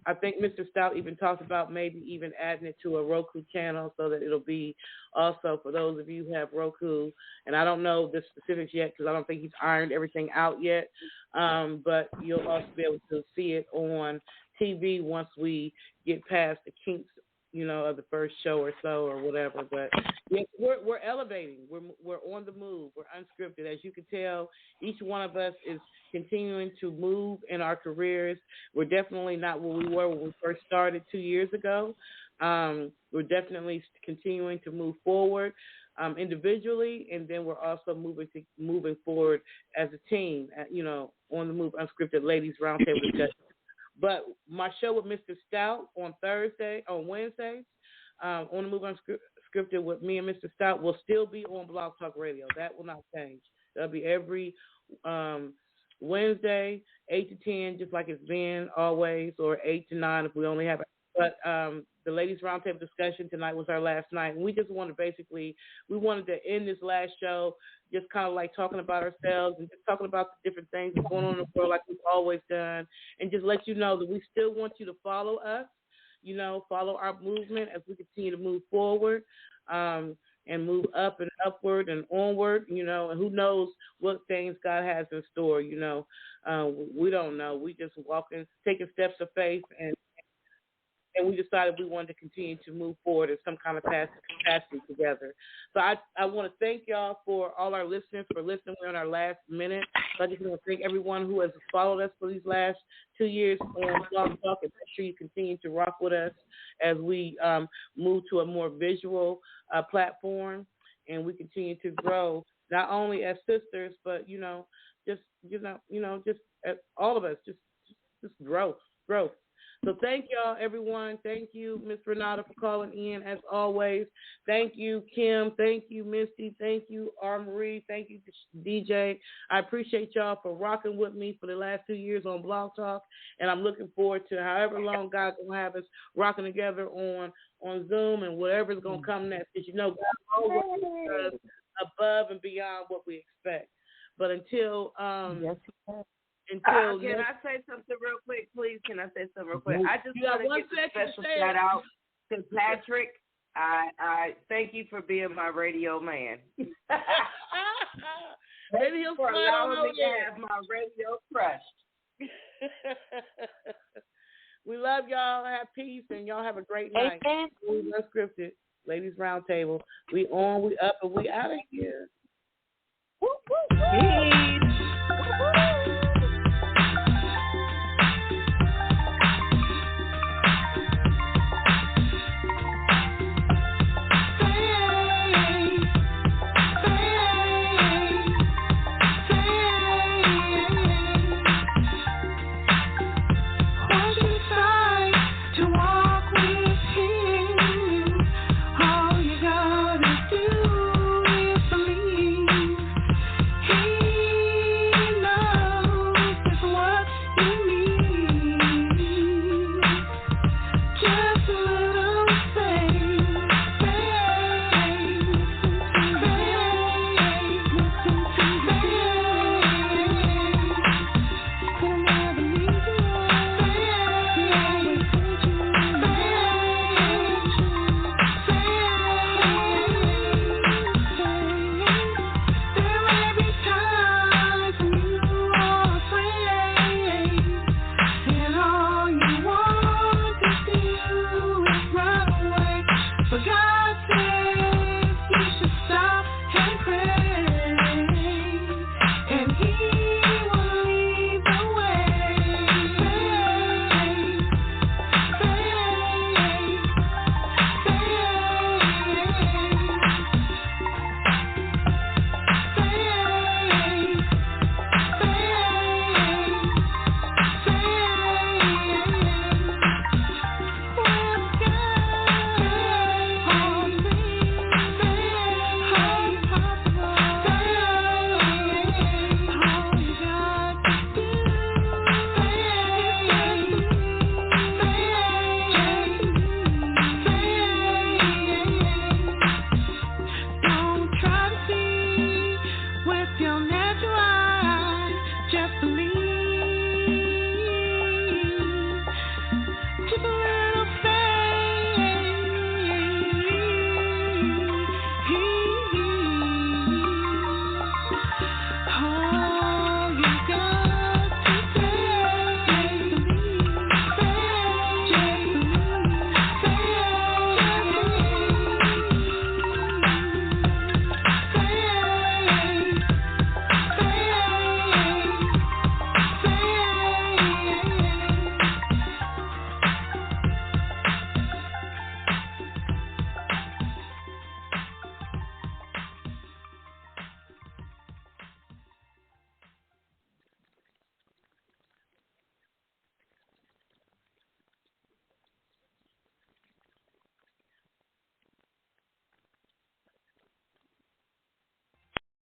I think Mr. Stout even talked about maybe even adding it to a Roku channel so that it'll be also for those of you who have Roku. And I don't know the specifics yet because I don't think he's ironed everything out yet. But you'll also be able to see it on TV once we get past the kinks, of the first show or so or whatever. But yes, we're elevating. We're on the move. We're unscripted. As you can tell, each one of us is continuing to move in our careers. We're definitely not where we were when we first started 2 years ago. We're definitely continuing to move forward individually, and then we're also moving forward as a team. On the Move Unscripted Ladies Roundtable discussion. But my show with Mr. Stout on Wednesdays, on the Move Unscripted with me and Mr. Stout will still be on Blog Talk Radio. That will not change. That'll be every Wednesday, 8 to 10, just like it's been always, or 8 to 9 if we only have it. But the Ladies Roundtable discussion tonight was our last night. And we just wanted we wanted to end this last show just kind of like talking about ourselves and just talking about the different things that's going on in the world like we've always done, and just let you know that we still want you to follow us, follow our movement as we continue to move forward and move up and upward and onward, and who knows what things God has in store, we don't know. We just walking, taking steps of faith, and we decided we wanted to continue to move forward in some kind of capacity together. So I want to thank y'all for all our listeners for listening. We're in our last minute. So I just want to thank everyone who has followed us for these last 2 years on Blog Talk, and make sure you continue to rock with us as we move to a more visual platform, and we continue to grow not only as sisters, but just all of us, just growth. So thank y'all, everyone. Thank you, Miss Renata, for calling in, as always. Thank you, Kim. Thank you, Misty. Thank you, R. Marie. Thank you, DJ. I appreciate y'all for rocking with me for the last 2 years on Blog Talk, and I'm looking forward to however long God's going to have us rocking together on Zoom and whatever's going to come next, because God always does above and beyond what we expect. But until can I say something real quick, please? Can I say something real quick? I just want to give a special shout out to Patrick. I thank you for being my radio man. Maybe he'll for allowing me to have my radio crushed. We love y'all. Have peace, and y'all have a great night. We Unscripted, Ladies Roundtable. We on, we up, and we out of here. Peace.